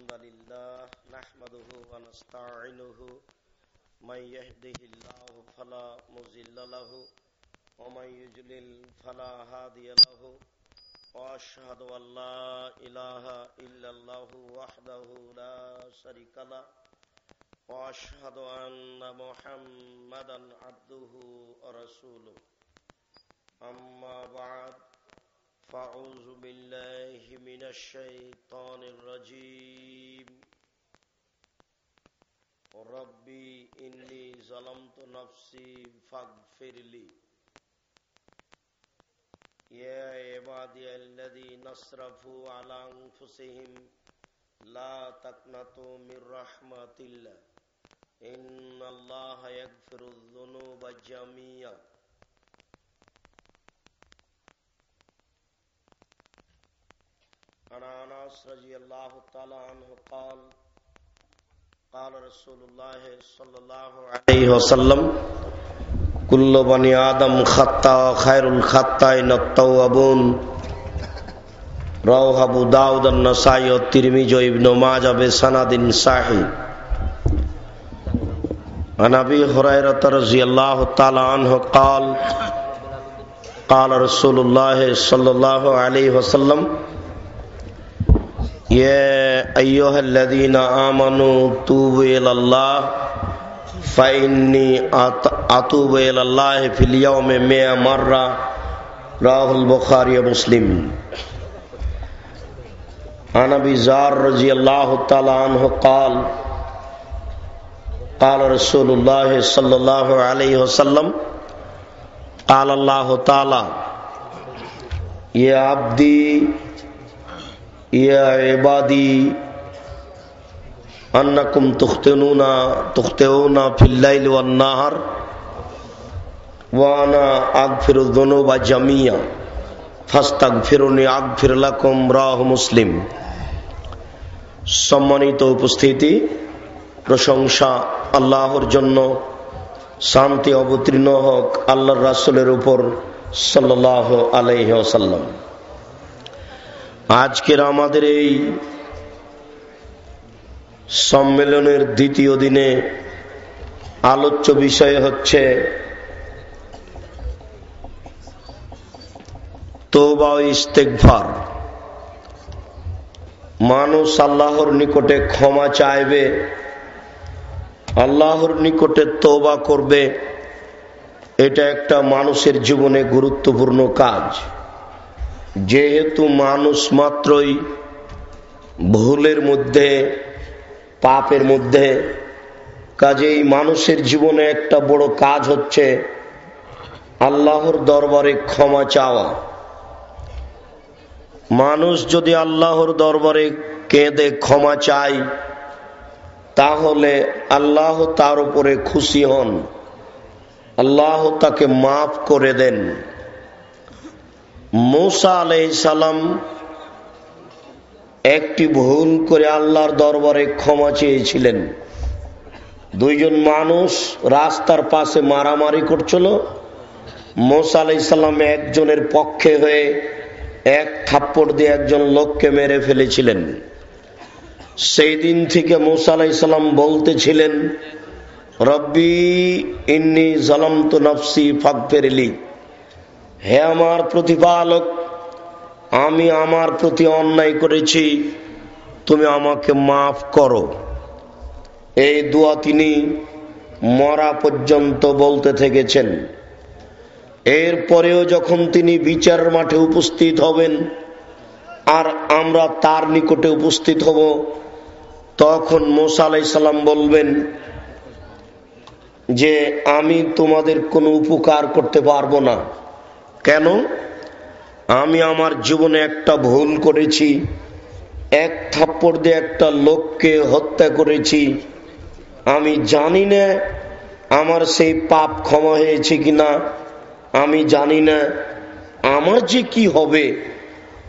الحمد لله نحمده ونستعينه من يهده الله فلا مضل له ومن يضلل فلا هادي له وأشهد أن لا إله إلا الله وحده لا شريك له وأشهد أن محمدا عبده ورسوله أما بعد فأعوذ بالله من الشيطان الرجيم ربي إني ظلمت نفسي فاغفر لي يا عبادي الذين أسرفوا على أنفسهم لا تقنطوا من رحمة الله إن الله يغفر الذنوب جميعا عن أنس رضي الله تعالى عنه قال قال رسول الله صلى الله عليه وسلم كل بني آدم خطاء خير الخطائين التوابون رواه أبو داود النسائي والترمذي وابن ماجه بسند صحيح عن أبي هريرة رضي الله تعالى عنه قال قال رسول الله صلى الله عليه وسلم يا أيها الذين آمنوا توبوا إلى الله فإني أتوب إلى الله في اليوم 100 مرة رواه البخاري ومسلم عن أبي ذر رضي الله تعالى عنه قال قال رسول الله صلى الله عليه وسلم قال الله تعالى يا عبدي يا عبادي أنكم تخطئون في الليل والنهار وأنا أغفر الذنوب جميعا فاستغفروني أغفر لكم رواه মুসলিম। সম্মানিত উপস্থিতি, প্রশংসা আল্লাহর জন্য, শান্তি অবতীর্ণ হোক আল্লাহর রাসূলের উপর সাল্লাল্লাহু আলাইহি ওয়াসাল্লাম। আজকের আমাদের এই সম্মেলনের দ্বিতীয় দিনে আলোচ্য বিষয় হচ্ছে তওবা ও ইস্তেগফার। মানুষ আল্লাহর নিকটে ক্ষমা চাইবে, আল্লাহর নিকটে তওবা করবে, এটা একটা মানুষের জীবনে গুরুত্বপূর্ণ কাজ। যেহেতু মানুষ মাত্রই ভুলের মধ্যে, পাপের মধ্যে, কাজেই মানুষের জীবনে একটা বড় কাজ হচ্ছে আল্লাহর দরবারে ক্ষমা চাওয়া। মানুষ যদি আল্লাহর দরবারে কেঁদে ক্ষমা চায় তাহলে আল্লাহ তার উপরে খুশি হন, আল্লাহ তাকে মাফ করে দেন। মূসা আলাইহিস সালাম একটি ভুল করে আল্লাহর দরবারে ক্ষমা চেয়েছিলেন। দুইজন মানুষ রাস্তার পাশে মারামারি করছিল, মূসা আলাইহিস সালাম একজনের পক্ষে হয়ে এক থাপ্পড় দিয়ে একজন লোককে মেরে ফেলেছিলেন। সেই দিন থেকে মূসা আলাইহিস সালাম বলতেছিলেন, রব্বি ইন্নী যালামতু নাফসি ফাগফিরলি, হে আমার প্রতিপালক, আমি আমার প্রতি অন্যায় করেছি, তুমি আমাকে মাফ করো। এই দোয়া তিনি মরা পর্যন্ত বলতে থেকেছেন। এরপরেও যখন তিনি বিচারের মাঠে উপস্থিত হবেন আর আমরা তার নিকটে উপস্থিত হব, তখন মূসা আলাইহিস সালাম বলবেন যে আমি তোমাদের কোনো উপকার করতে পারবো না। কেন? আমি আমার জীবনে একটা ভুল করেছি, এক থাপ্পড় দিয়ে একটা লোককে হত্যা করেছি। আমি জানি না আমার সেই পাপ ক্ষমা হয়েছে কিনা, আমি জানি না আমার যে কি হবে।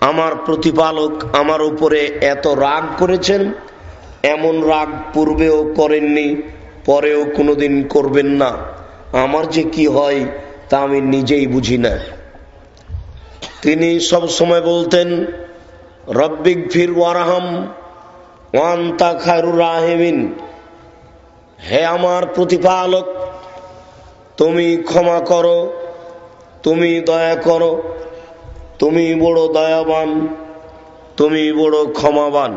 আমার প্রতিপালক আমার উপরে এত রাগ করেছেন, এমন রাগ পূর্বেও করেননি, পরেও কোনোদিন করবেন না। আমার যে কি হয় তা আমি নিজেই বুঝি না। তিনি সব সময় বলতেন রব্বিগফির ওয়ারহাম, ওয়া আনতা খায়রুর রাহিমিন, হে আমার প্রতিপালক তুমি ক্ষমা করো, তুমি দয়া করো, তুমি বড় দয়াবান, তুমি বড় ক্ষমাবান।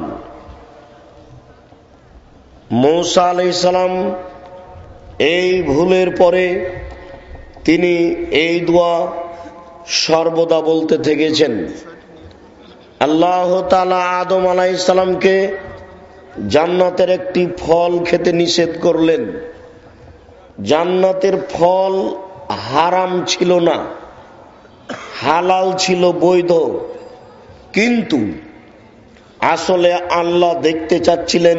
মূসা আলাইহিস সালাম এই ভুলের পরে তিনি এই দোয়া সর্বদা বলতে থেকেছেন। আল্লাহ তাআলা আদম আলাইহিস সালামকে জান্নাতের একটি ফল খেতে নিষেধ করলেন। জান্নাতের ফল হারাম ছিল না, হালাল ছিল, বৈধ। কিন্তু আসলে আল্লাহ দেখতে চাচ্ছিলেন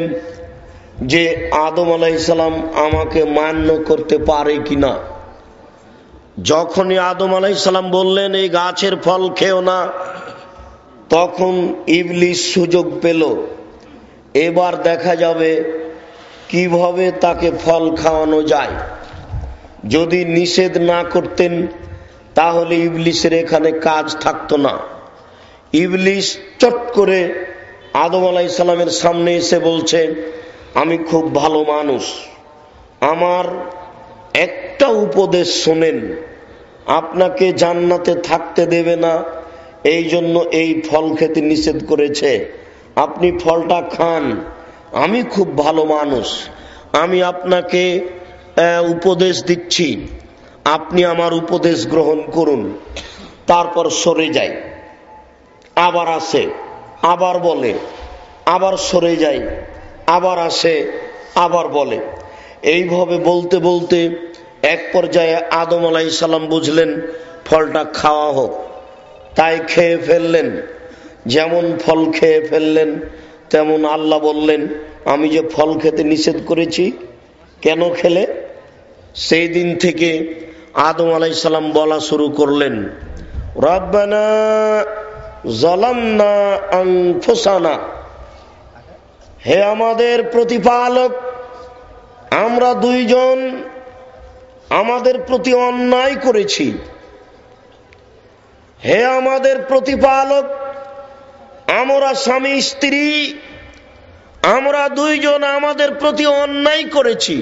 যে আদম আলাইহিস সালাম আমাকে মান্য করতে পারে কিনা। যখনই আদম আলাইহিস সালাম বললেন এই গাছের ফল খেও না, তখন ইবলিস সুযোগ পেল। এবার দেখা যাবে কিভাবে তাকে ফল খাওয়ানো যায়। যদি নিষেধ না করতেন তাহলে ইবলিসের এখানে কাজ থাকতো না। ইবলিস চট করে আদম আলাইহিস সালামের সামনে এসে বলছে, আমি খুব ভালো মানুষ, আমার একটা উপদেশ শোনেন, আপনাকে জান্নাতে থাকতে দেবে না, এই জন্য এই ফল খেতে নিষেধ করেছে, আপনি ফলটা খান। আমি খুব ভালো মানুষ, আমি আপনাকে উপদেশ দিচ্ছি, আপনি আমার উপদেশ গ্রহণ করুন। তারপর সরে যায়, আবার আসে, আবার বলে, আবার সরে যায়, আবার আসে, আবার বলে। এইভাবে বলতে বলতে এক পর্যায়ে আদম আলাইহিস সালাম বুঝলেন ফলটা খাওয়া হোক, তাই খেয়ে ফেললেন। যেমন ফল খেয়ে ফেললেন তেমন আল্লাহ বললেন, আমি যে ফল খেতে নিষেধ করেছি কেন খেলে? সেই দিন থেকে আদম আলাইহিস সালাম বলা শুরু করলেন, রব্বানা যালামনা আনফুসানা, হে আমাদের প্রতিপালক, আমরা দুইজন আমাদের প্রতি অন্যায় করেছি। হে আমাদের প্রতিপালক, আমরা স্বামী স্ত্রী, আমরা দুইজন আমাদের প্রতি অন্যায় করেছি।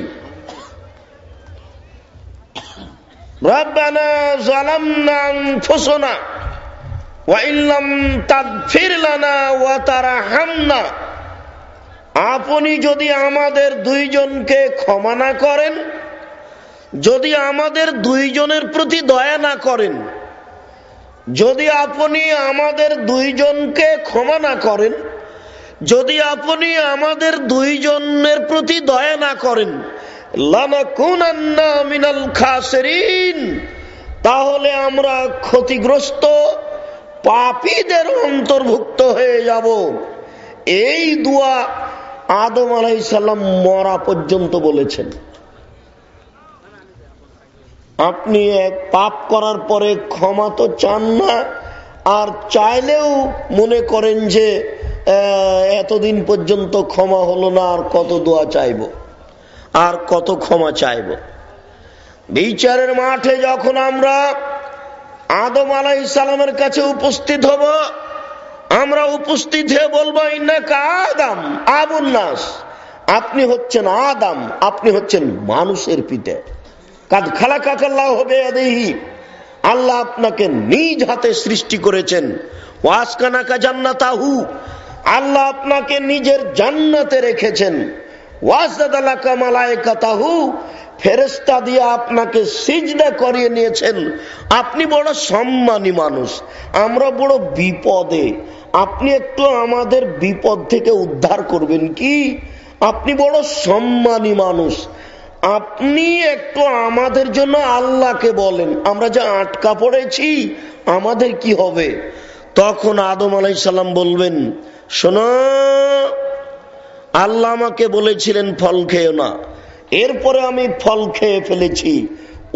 রব্বানা যালামনা আনফুসানা ওয়া ইল্লাম তাগফির লানা ওয়া তারহামনা, আপনি যদি আমাদের দুইজনকে ক্ষমা না করেন, যদি আমাদের দুইজনের প্রতি দয়া না করেন, যদি আপনি আমাদের দুইজনকে ক্ষমা না করেন, যদি আপনি আমাদের দুইজনের প্রতি দয়া না করেন, লানাকুনান্না মিনাল খাসিরিন, তাহলে আমরা ক্ষতিগ্রস্ত পাপীদের অন্তর্ভুক্ত হয়ে যাব। এই দোয়া আদম আলাইহিস সালাম মরা পর্যন্ত বলেছেন। আপনি এক পাপ করার পরে ক্ষমা তো চান না, আর চাইলেও মনে করেন যে এতদিন পর্যন্ত ক্ষমা হলো না, আর কত দোয়া চাইব, আর কত ক্ষমা চাইব। বিচারের মাঠে যখন আমরা আদম আলাইহিস সালামের কাছে উপস্থিত হব, আমরা উপস্থিত হয়ে বলবো, ইন্নাকা আদম আবুন নাস, আপনি হচ্ছেন আদম, আপনি হচ্ছেন মানুষের পিতা। কাদ খালাকাকাল্লাহু বিয়াদিহি, আল্লাহ আপনাকে নিজ হাতে সৃষ্টি করেছেন। ওয়াসকানাকা জান্নাতাহু, আল্লাহ আপনাকে নিজের জান্নাতে রেখেছেন। ওয়াসদালাকা মালায়েকাতাহু, ফেরেশতা দিয়ে আপনাকে সিজদা করিয়ে নিয়েছেন। আপনি বড় সম্মানী মানুষ, আমরা বড় বিপদে, আপনি একটু আমাদের বিপদ থেকে উদ্ধার করবেন কি? আপনি বড় সম্মানী মানুষ, আপনি একটু আমাদের জন্য আল্লাহকে বলেন, আমরা যা আটকা পড়েছি আমাদের কি হবে? তখন আদম আলাইহিস সালাম বলবেন, শোনো, আল্লাহ আমাকে বলেছিলেন ফল খেও না, এরপরে আমি ফল খেয়ে ফেলেছি।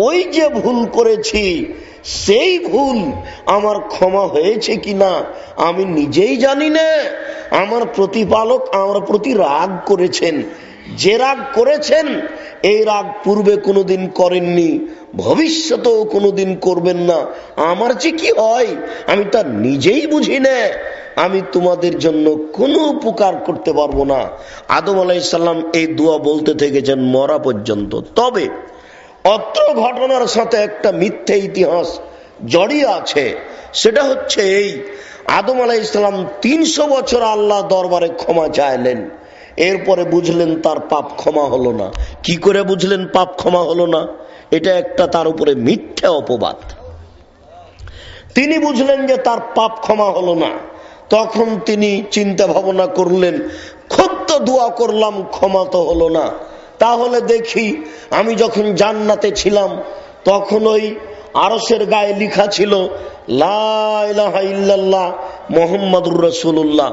ওই যে ভুল করেছি সেই ভুল আমার ক্ষমা হয়েছে কিনা আমি নিজেই জানি না। আমার প্রতিপালক আমার প্রতি রাগ করেছেন, যে রাগ করেছেন এই রাগ পূর্বে কোনোদিন করেননি, ভবিষ্যতেও কোনোদিন করবেন না। আমার যে কি হয় আমি তা নিজেই বুঝি না। আমি তোমাদের জন্য কোনো উপকার করতে পারবো না। আদম আলাইহিস সালাম এই দোয়া বলতে থেকেছেন মরা পর্যন্ত। তবে অত্র ঘটনার সাথে একটা মিথ্যে ইতিহাস জড়িয়ে আছে। সেটা হচ্ছে এই, আদম আলাইহিস সালাম 300 বছর আল্লাহ দরবারে ক্ষমা চাইলেন, এরপরে বুঝলেন তার পাপ ক্ষমা হলো না। কি করে বুঝলেন পাপ ক্ষমা হলো না? এটা একটা তার উপরে মিথ্যে অপবাদ। তিনি বুঝলেন যে তার পাপ ক্ষমা হলো না, তখন তিনি চিন্তা ভাবনা করলেন, খুব তো দোয়া করলাম, ক্ষমা তো হলো না, তাহলে দেখি আমি যখন জান্নাতে ছিলাম তখন ওই আরশের গায়ে লেখা ছিল লা ইলাহা ইল্লাল্লাহ মুহাম্মাদুর রাসূলুল্লাহ।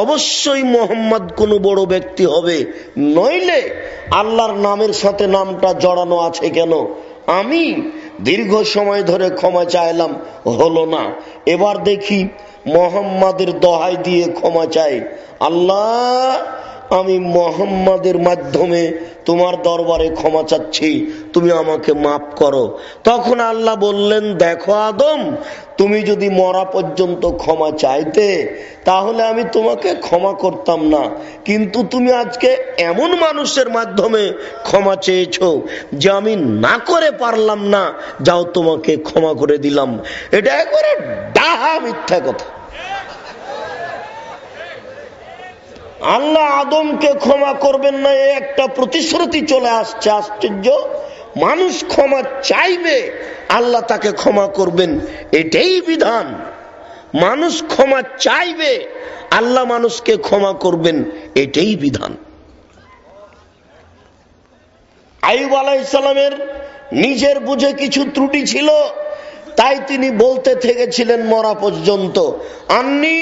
অবশ্যই মোহাম্মদ কোনো বড় ব্যক্তি হবে, নইলে আল্লাহর নামের সাথে নামটা জড়ানো আছে কেন? আমি দীর্ঘ সময় ধরে ক্ষমা চাইলাম, হলো না, এবার দেখি মোহাম্মদের দোহাই দিয়ে ক্ষমা চাই। আল্লাহ, আমি মোহাম্মদের মাধ্যমে তোমার দরবারে ক্ষমা চাচ্ছি, তুমি আমাকে মাফ করো। তখন আল্লাহ বললেন, দেখো আদম, তুমি যদি মরা পর্যন্ত ক্ষমা চাইতে তাহলে আমি তোমাকে ক্ষমা করতাম না, কিন্তু তুমি আজকে এমন মানুষের মাধ্যমে ক্ষমা চেয়েছো যে আমি না করে পারলাম না, যাও তোমাকে ক্ষমা করে দিলাম। এটা একবারে ডাহা মিথ্যা কথা। আল্লাহ আদমকে ক্ষমা করবেন না, একটা প্রতিশ্রুতি চলে আসছে। আশ্চর্য, মানুষ ক্ষমা চাইবে, আল্লাহ তাকে ক্ষমা করবেন, এটাই বিধান। মানুষ ক্ষমা চাইবে, আল্লাহ মানুষকে ক্ষমা করবেন, এটাই বিধান। আইয়ুব আলাইহিস সালামের নিজের বুঝে কিছু ত্রুটি ছিল, তাই তিনি বলতে থেকেছিলেন মরা পর্যন্ত, আন্নী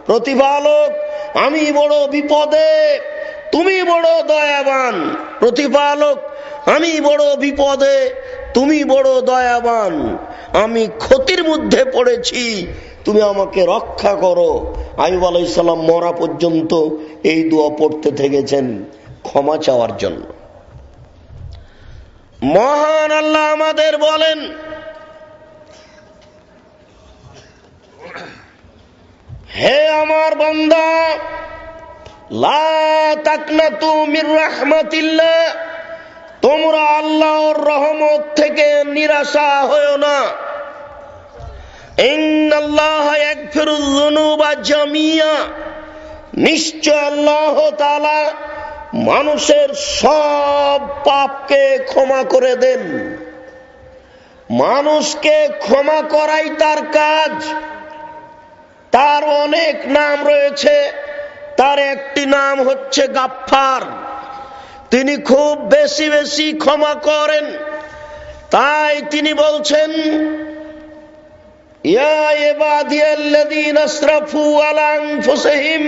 প্রতিপালক, আমি বড় বিপদে, তুমি বড় দয়াবান। প্রতিপালক, আমি বড় বিপদে, তুমি বড় দয়াবান। আমি ক্ষতির মধ্যে পড়েছি, তুমি আমাকে রক্ষা করো। আইয়ুব আলাইহিস সালাম মরা পর্যন্ত এই দোয়া পড়তে থেকেছেন ক্ষমা চাওয়ার জন্য। মহান আল্লাহ আমাদের বলেন, হে আমার বান্দা, লা তাকনাতু মির রাহমাতিল্লাহ, তোমরা আল্লাহর রহমত থেকে নিরাশা হয়ো না। ইন্নাল্লাহা ইয়াগফিরুয যুনুবা জামিয়া, নিশ্চয় আল্লাহ তাআলা মানুষের সব পাপকে ক্ষমা করে দেন। মানুষকে ক্ষমা করাই তার কাজ। তার অনেক নাম রয়েছে, তার একটি নাম হচ্ছে গাফফার। তিনি খুব বেশি বেশি ক্ষমা করেন, তাই তিনি বলছেন, ইয়া ইবাদিয়াল্লাযীনা আসরাফু আলা আনফুসিহিম,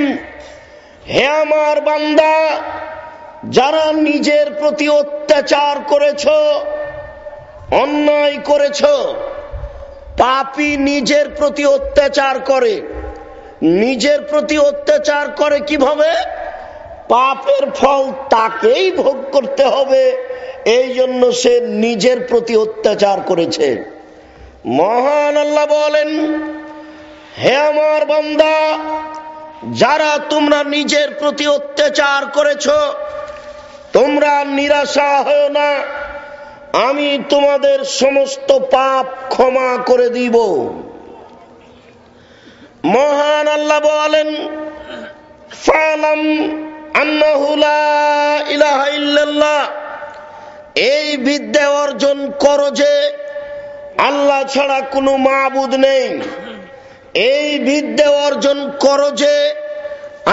হে আমার বান্দা, যারা নিজের প্রতি অত্যাচার করেছো, অন্যায় করেছো। পাপী নিজের প্রতি অত্যাচার করে। নিজের প্রতি অত্যাচার করে কিভাবে? পাপের ফল তাকেই ভোগ করতে হবে, এই জন্য সে নিজের প্রতি অত্যাচার করেছে। মহান আল্লাহ বলেন, হে আমার বান্দা, যারা তোমরা নিজের প্রতি অত্যাচার করেছো, তোমরা নিরাশা হও না, আমি তোমাদের সমস্ত পাপ ক্ষমা করে দিব। মহান আল্লাহ বলেন, ফালাম আন্নাহু লা ইলাহা ইল্লাল্লাহ, এই বিদ্যা অর্জন করো যে আল্লাহ ছাড়া কোনো মাবুদ নেই। এই বিদ্যা অর্জন করো যে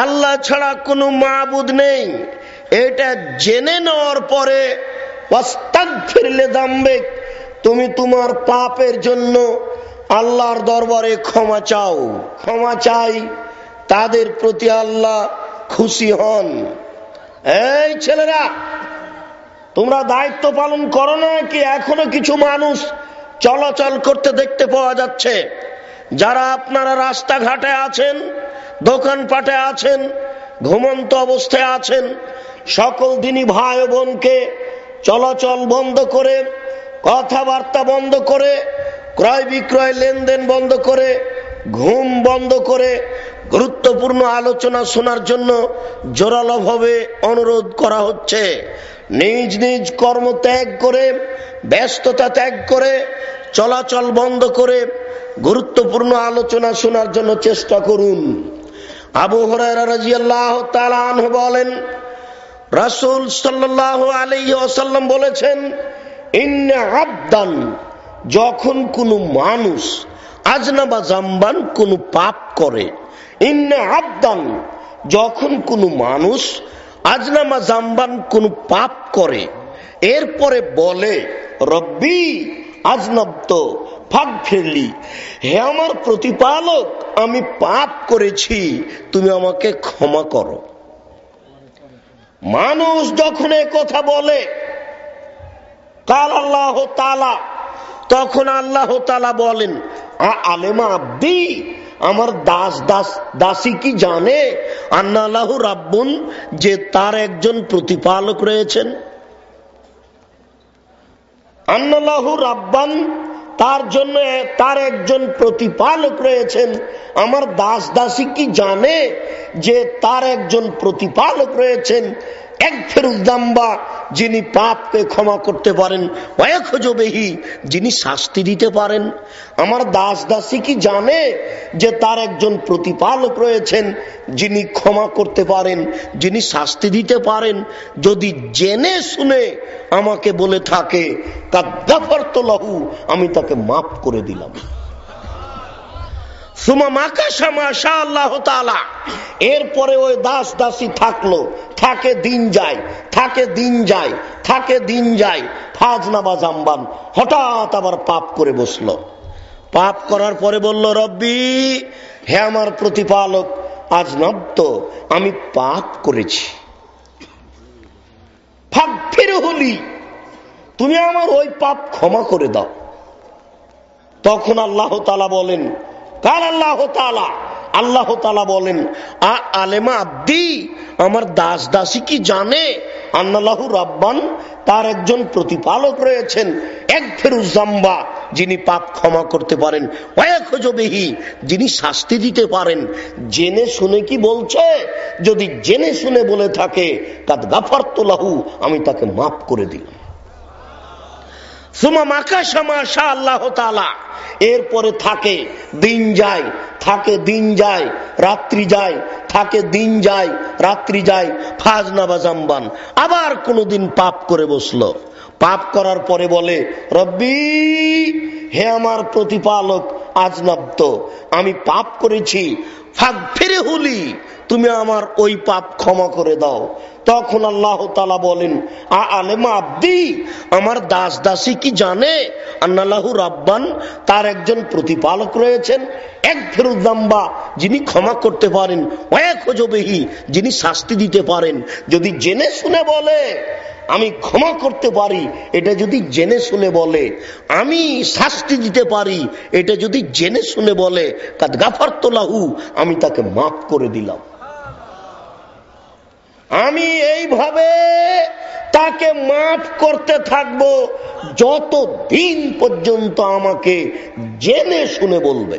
আল্লাহ ছাড়া কোনো মাবুদ নেই। এটা জেনে নেওয়ার পরে ওয়াস্তাগফির লিযামবিক, তুমি তোমার পাপের জন্য আল্লাহর দরবারে ক্ষমা চাও। ক্ষমা চাই, তাদের প্রতি আল্লাহ খুশি হন। এই ছেলেরা, তোমরা দায়িত্ব পালন করো না কি? এখনো কিছু মানুষ চলাচল করতে দেখতে পাওয়া যাচ্ছে। যারা আপনারা রাস্তাঘাটে আছেন, দোকানপাটে আছেন, ঘুমন্ত অবস্থায় আছেন, সকল দিনই ভাই বোনকে চলাচল বন্ধ করে, কথাবার্তা বন্ধ করে, ক্রয় বিক্রয় লেনদেন বন্ধ করে, ঘুম বন্ধ করে গুরুত্বপূর্ণ আলোচনা শোনার জন্য জোরালোভাবে অনুরোধ করা হচ্ছে। নিজ নিজ কর্ম ত্যাগ করে, ব্যস্ততা ত্যাগ করে, চলাচল বন্ধ করে গুরুত্বপূর্ণ আলোচনা শোনার জন্য চেষ্টা করুন। আবু হুরায়রা রাদিয়াল্লাহু তাআলা আনহু বলেন, রাসূল সাল্লাল্লাহু আলাইহি ওয়াসাল্লাম বলেছেন, ইন্না আবদান, যখন কোনো মানুষ আজনাবা জামবান, কোনো পাপ করে, ইন্না আবদান, যখন কোনো মানুষ আজনামা জামবান, কোনো পাপ করে, এরপরে বলে রব্বি আজনাবত ফাগফিরলি, হে আমার প্রতিপালক, আমি পাপ করেছি, তুমি আমাকে ক্ষমা করো। মানুষ যখন এ কথা বলে, কাল আল্লাহ তাআলা, তখন আল্লাহ তাআলা বলেন, আলেমা আব্দি, আমার দাসী কি জানে আন্না লাহু রাব্বুন, যে তার একজন প্রতিপালক রয়েছেন। আন্না লাহু রাব্বান, তার জন্য তার একজন প্রতিপালক রয়েছেন। আমার দাসী কি জানে যে তার একজন প্রতিপালক রয়েছেন। একফিরুদ্দাম্বা, যিনি পাপকে ক্ষমা করতে পারেন, ওয়াখজবেহি, যিনি শাস্তি দিতে পারেন। আমার দাসী কি জানে যে তার একজন প্রতিপালক রয়েছেন, যিনি ক্ষমা করতে পারেন, যিনি শাস্তি দিতে পারেন। যদি জেনে শুনে আমাকে বলে থাকে কাদ গাফারতু লাহু, আমি তাকে মাফ করে দিলাম। সুমা মাকাশা মাশা আল্লাহ তাআলা, এরপরে ওই দাসী থাকলো, থাকে দিন যায়, থাকে দিন যায়, থাকে দিন যায়, ফাজনাবা জামবান, হঠাৎ আবার পাপ করে বসলো। পাপ করার পরে বলল, রব্বি, হে আমার প্রতিপালক, আজনাবত, আমি পাপ করেছি, ফাগফিরহুলি, তুমি আমার ওই পাপ ক্ষমা করে দাও। তখন আল্লাহ তাআলা বলেন, কাল আল্লাহ তাআলা, আল্লাহ তাআলা বলেন, আলেমা আব্দি, আমার দাসী কি জানে আন্না লাহু রাব্বান, তার একজন প্রতিপালক রয়েছেন। একফিরুজ্জাম্বা, যিনি পাপ ক্ষমা করতে পারেন, ওয়াখজবেহি, যিনি শাস্তি দিতে পারেন। জেনে শুনে কি বলছে? যদি জেনে শুনে বলে থাকে কাদ গাফারতু লাহু, আমি তাকে মাফ করে দিলাম। সুমা মাকাশা মাশা আল্লাহ তাআলা, এরপরে থাকে দিন যায়, থাকে দিন যায়, রাত্রি যায়, থাকে দিন যায়, রাত্রি যায়, ফাজনাবা জামবান, আবার কোনদিন পাপ করে বসলো। পাপ করার পরে বলে, রব্বি, হে আমার প্রতিপালক, আজনাবত, আমি পাপ করেছি, ফাগফিরহুলি, তুমি আমার ওই পাপ ক্ষমা করে দাও। তখন আল্লাহ তাআলা বলেন, আলেমা আব্দি, আমার দাসী কি জানে আন্না লাহু রাব্বান, তার একজন প্রতিপালক রয়েছেন। একফিরুদ্দাম্বা, যিনি ক্ষমা করতে পারেন, ওয়াখজবেহি, যিনি শাস্তি দিতে পারেন। যদি জেনে শুনে বলে আমি ক্ষমা করতে পারি, এটা যদি জেনে শুনে বলে আমি শাস্তি দিতে পারি, এটা যদি জেনে শুনে বলে কাদ গাফারতু লাহু, আমি তাকে মাফ করে দিলাম। আমি এইভাবে তাকে মাফ করতে থাকবো যত দিন পর্যন্ত আমাকে জেনে শুনে বলবে।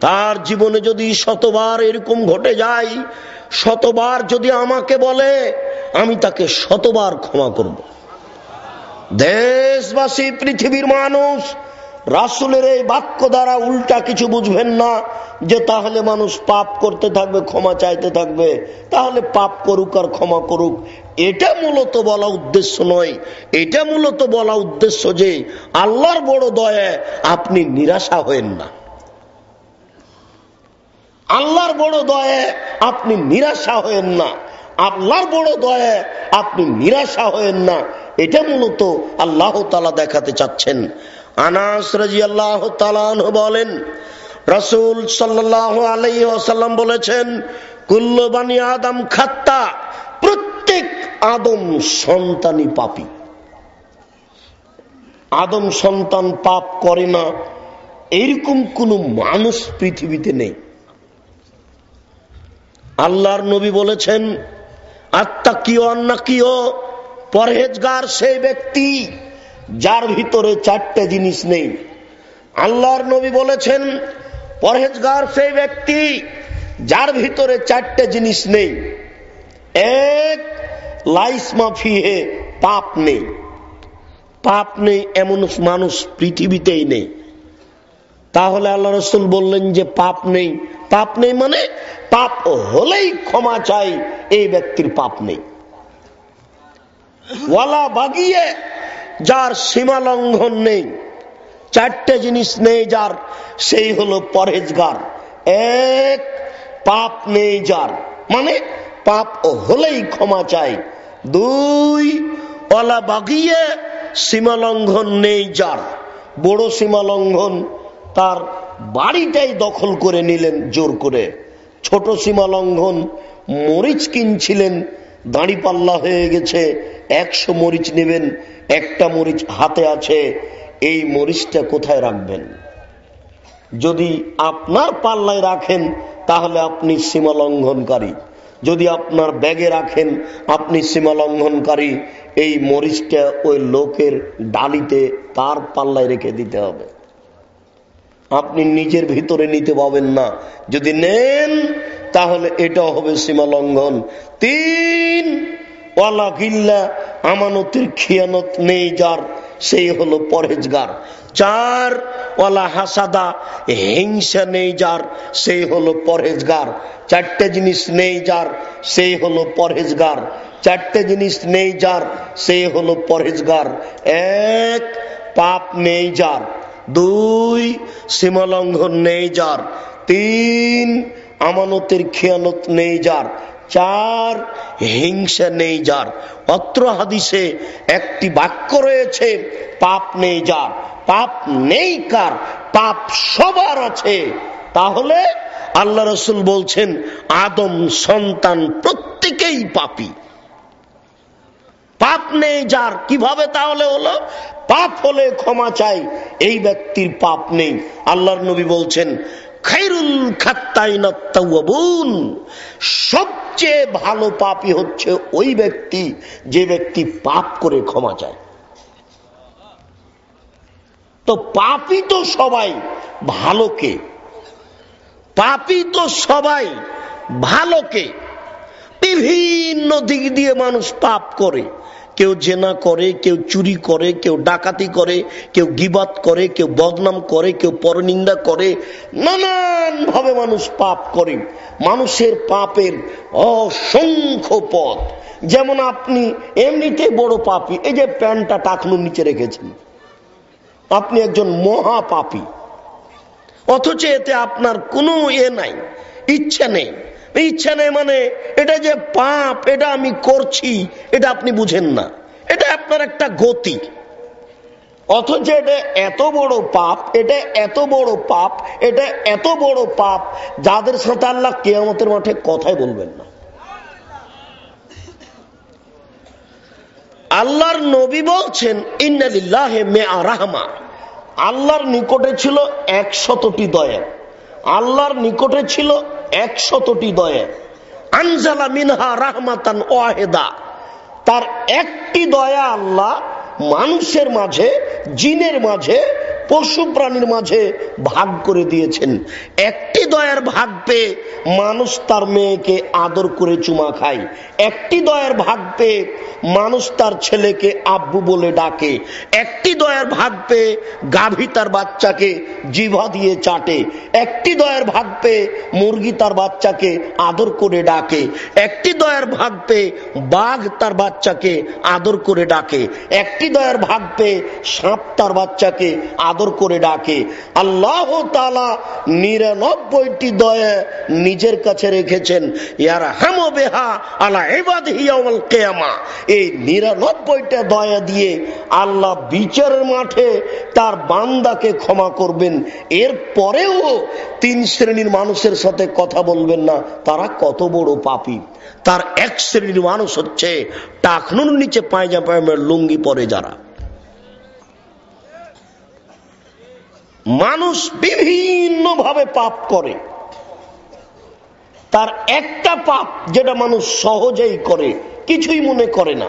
তার জীবনে যদি শতবার এরকম ঘটে যায়, শতবার যদি আমাকে বলে, আমি তাকে শতবার ক্ষমা করব। দেশবাসী, পৃথিবীর মানুষ, রাসূলের এই বাক্য দ্বারা উল্টা কিছু বুঝবেন না যে তাহলে মানুষ পাপ করতে থাকবে, ক্ষমা চাইতে থাকবে, তাহলে পাপ করুক আর ক্ষমা করুক। এটা মূলত বলা উদ্দেশ্য নয়। এটা মূলত বলা উদ্দেশ্য যে আল্লাহর বড় দয়া, আপনি নিরাশা হয়েন না। আল্লাহর বড় দয়া, আপনি নিরাশা হয়েন না। আল্লাহর বড় দয়া, আপনি নিরাশা হয়েন না। এটা মূলত আল্লাহ তাআলা দেখাতে চাচ্ছেন। আনাস রাদিয়াল্লাহু তাআলা আনহু বলেন, রাসূল সাল্লাল্লাহু আলাইহি ওয়াসাল্লাম বলেছেন, কুল্লু বানি আদম খাত্তা, প্রত্যেক আদম সন্তানই পাপী। আদম সন্তান পাপ করে না এরকম কোন মানুষ পৃথিবীতে নেই। আল্লাহর নবী বলেছেন, আত্তাকিও আন্নাকিও, পরহেজগার সেই ব্যক্তি যার ভিতরে চারটে জিনিস নেই। আল্লাহর নবী বলেছেন পরহেজগার সেই ব্যক্তি যার ভিতরে চারটে জিনিস নেই। এক, লাইসমা ফিহে, পাপ নেই। পাপ নেই এমন মানুষ পৃথিবীতেই নেই। তাহলে আল্লাহ রাসূল বললেন যে পাপ নেই। পাপ নেই মানে পাপ হলেই ক্ষমা চাই, এই ব্যক্তির পাপ নেই। ওয়ালা বাগিয়ে, যার সীমা লঙ্ঘন নেই। চারটে জিনিস নেই যার, সেই হলো পরহেজগার। এক, পাপ নেই যার, মানে পাপ হলেই ক্ষমা চাই। দুই, ওয়ালা বাগিয়ে, সীমা লঙ্ঘন নেই যার। বড় সীমা লঙ্ঘন, তার বাড়িটাই দখল করে নিলেন জোর করে। ছোট সীমা লঙ্ঘন, মরিচ কিনছিলেন, দাঁড়িপাল্লা হয়ে গেছে, 100 মরিচ নেবেন, একটা মরিচ হাতে আছে, এই মরিচটা কোথায় রাখবেন? যদি আপনার পাল্লায় রাখেন তাহলে আপনি সীমা লঙ্ঘনকারী, যদি আপনার ব্যাগে রাখেন আপনি সীমা লঙ্ঘনকারী। এই মরিচটা ওই লোকের ডালিতে তার পাল্লায় রেখে দিতে হবে, আপনি নিজের ভিতরে নিতে পাবেন না। যদি নেন তাহলে এটা হবে সীমা লঙ্ঘন। তিন, ওয়ালা গিল্লা, আমানতের খিয়ানত নেই যার, সেই হলো পরহেজগার। চার, ওয়ালা হাসাদা, হিংসা নেই যার, সেই হলো পরহেজগার। চারটে জিনিস নেই যার, সেই হলো পরহেজগার। চারটে জিনিস নেই যার, সেই হলো পরহেজগার। এক, পাপ নেই যার। দুই, সীমা লঙ্ঘন নেই যার। তিন, আমানতের খেয়ানত নেই যার। চার, হিংসা নেই যার। অত্র হাদিসে একটি বাক্য রয়েছে, পাপ নেই যার। পাপ নেই কার? পাপ সবার আছে। তাহলে আল্লাহ রাসূল বলছেন আদম সন্তান প্রত্যেকেই পাপী। পাপ নেই যার, কিভাবে তাহলে হলো? পাপ হলে ক্ষমা চাই, এই ব্যক্তির পাপ নেই। আল্লাহর নবী বলছেন খায়রুল খাত্তাইনাত তাওয়াবুন, সবচেয়ে ভালো পাপী হচ্ছে ওই ব্যক্তি যে ব্যক্তি পাপ করে ক্ষমা চায়। তো পাপী তো সবাই, ভালো কে? পাপী তো সবাই, ভালো কে? বিভিন্ন দিক দিয়ে মানুষ পাপ করে। কেউ জেনা করে, কেউ চুরি করে, কেউ ডাকাতি করে, কেউ গীবাত করে, কেউ বদনাম করে, কেউ পরনিন্দা করে, নানান ভাবে মানুষ পাপ করে। মানুষের পাপের অসংখ্য পথ। যেমন আপনি এমনিতে বড় পাপী, এই যে প্যান্টটা টাকনুর নিচে রেখেছেন, আপনি একজন মহা পাপী, অথচ এতে আপনার কোনো নাই, ইচ্ছা নেই। ইচ্ছা নেই মানে এটা যে পাপ, এটা আমি করছি, এটা আপনি বুঝেন না, এটা আপনার একটা গতি। অথচ এটা এত বড় পাপ, এটা এত বড় পাপ, এটা এত বড় পাপ, যাদের সাথে আল্লাহ কিয়ামতের মাঠে কথাই বলবেন না। আল্লাহর নবী বলছেন ইন্না লিল্লাহি মিআ রাহমা, আল্লাহর নিকটে ছিল 100টি দয়া। আল্লাহর নিকটে ছিল 100টি দয়া। আনজালা মিনহা রাহমাতান ওয়াহিদা, তার একটি দয়া আল্লাহ মানুষের মাঝে, জিনের মাঝে, পশু প্রাণীর মাঝে ভাগ করে দিয়েছেন। একটি দয়ার ভাগ পেয়ে মানুষ তার মেয়েকে আদর করে চুমা খায়। একটি দয়ার ভাগ পেয়ে মানুষ তার ছেলেকে আব্বু বলে ডাকে। একটি দয়ার ভাগ পেয়ে গাভী তার বাচ্চাকে জিভা দিয়ে চাটে। একটি দয়ার ভাগ পেয়ে মুরগি তার বাচ্চাকে আদর করে ডাকে। একটি দয়ার ভাগ পেয়ে বাঘ তার বাচ্চাকে আদর করে ডাকে। একটি দয়ার ভাগ পেয়ে সাপ তার বাচ্চাকে আদর করে ডাকে। আল্লাহ তাআলা 99টি দয়া নিজের কাছে রেখেছেন। ইয়ারহামু বিহা আলা ইবাদিহি ইয়াউমাল কিয়ামা, এই 99টা দয়া দিয়ে আল্লাহ বিচারের মাঠে তার বান্দাকে ক্ষমা করবেন। এর পরেও 3 শ্রেণীর মানুষের সাথে কথা বলবেন না, তারা কত বড় পাপী। তার এক শ্রেণীর মানুষ হচ্ছে টাকনুর নিচে পায়জামা লুঙ্গি পরে যারা। মানুষ বিভিন্ন ভাবে পাপ করে, তার একটা পাপ যেটা মানুষ সহজেই করে, কিছুই মনে করে না।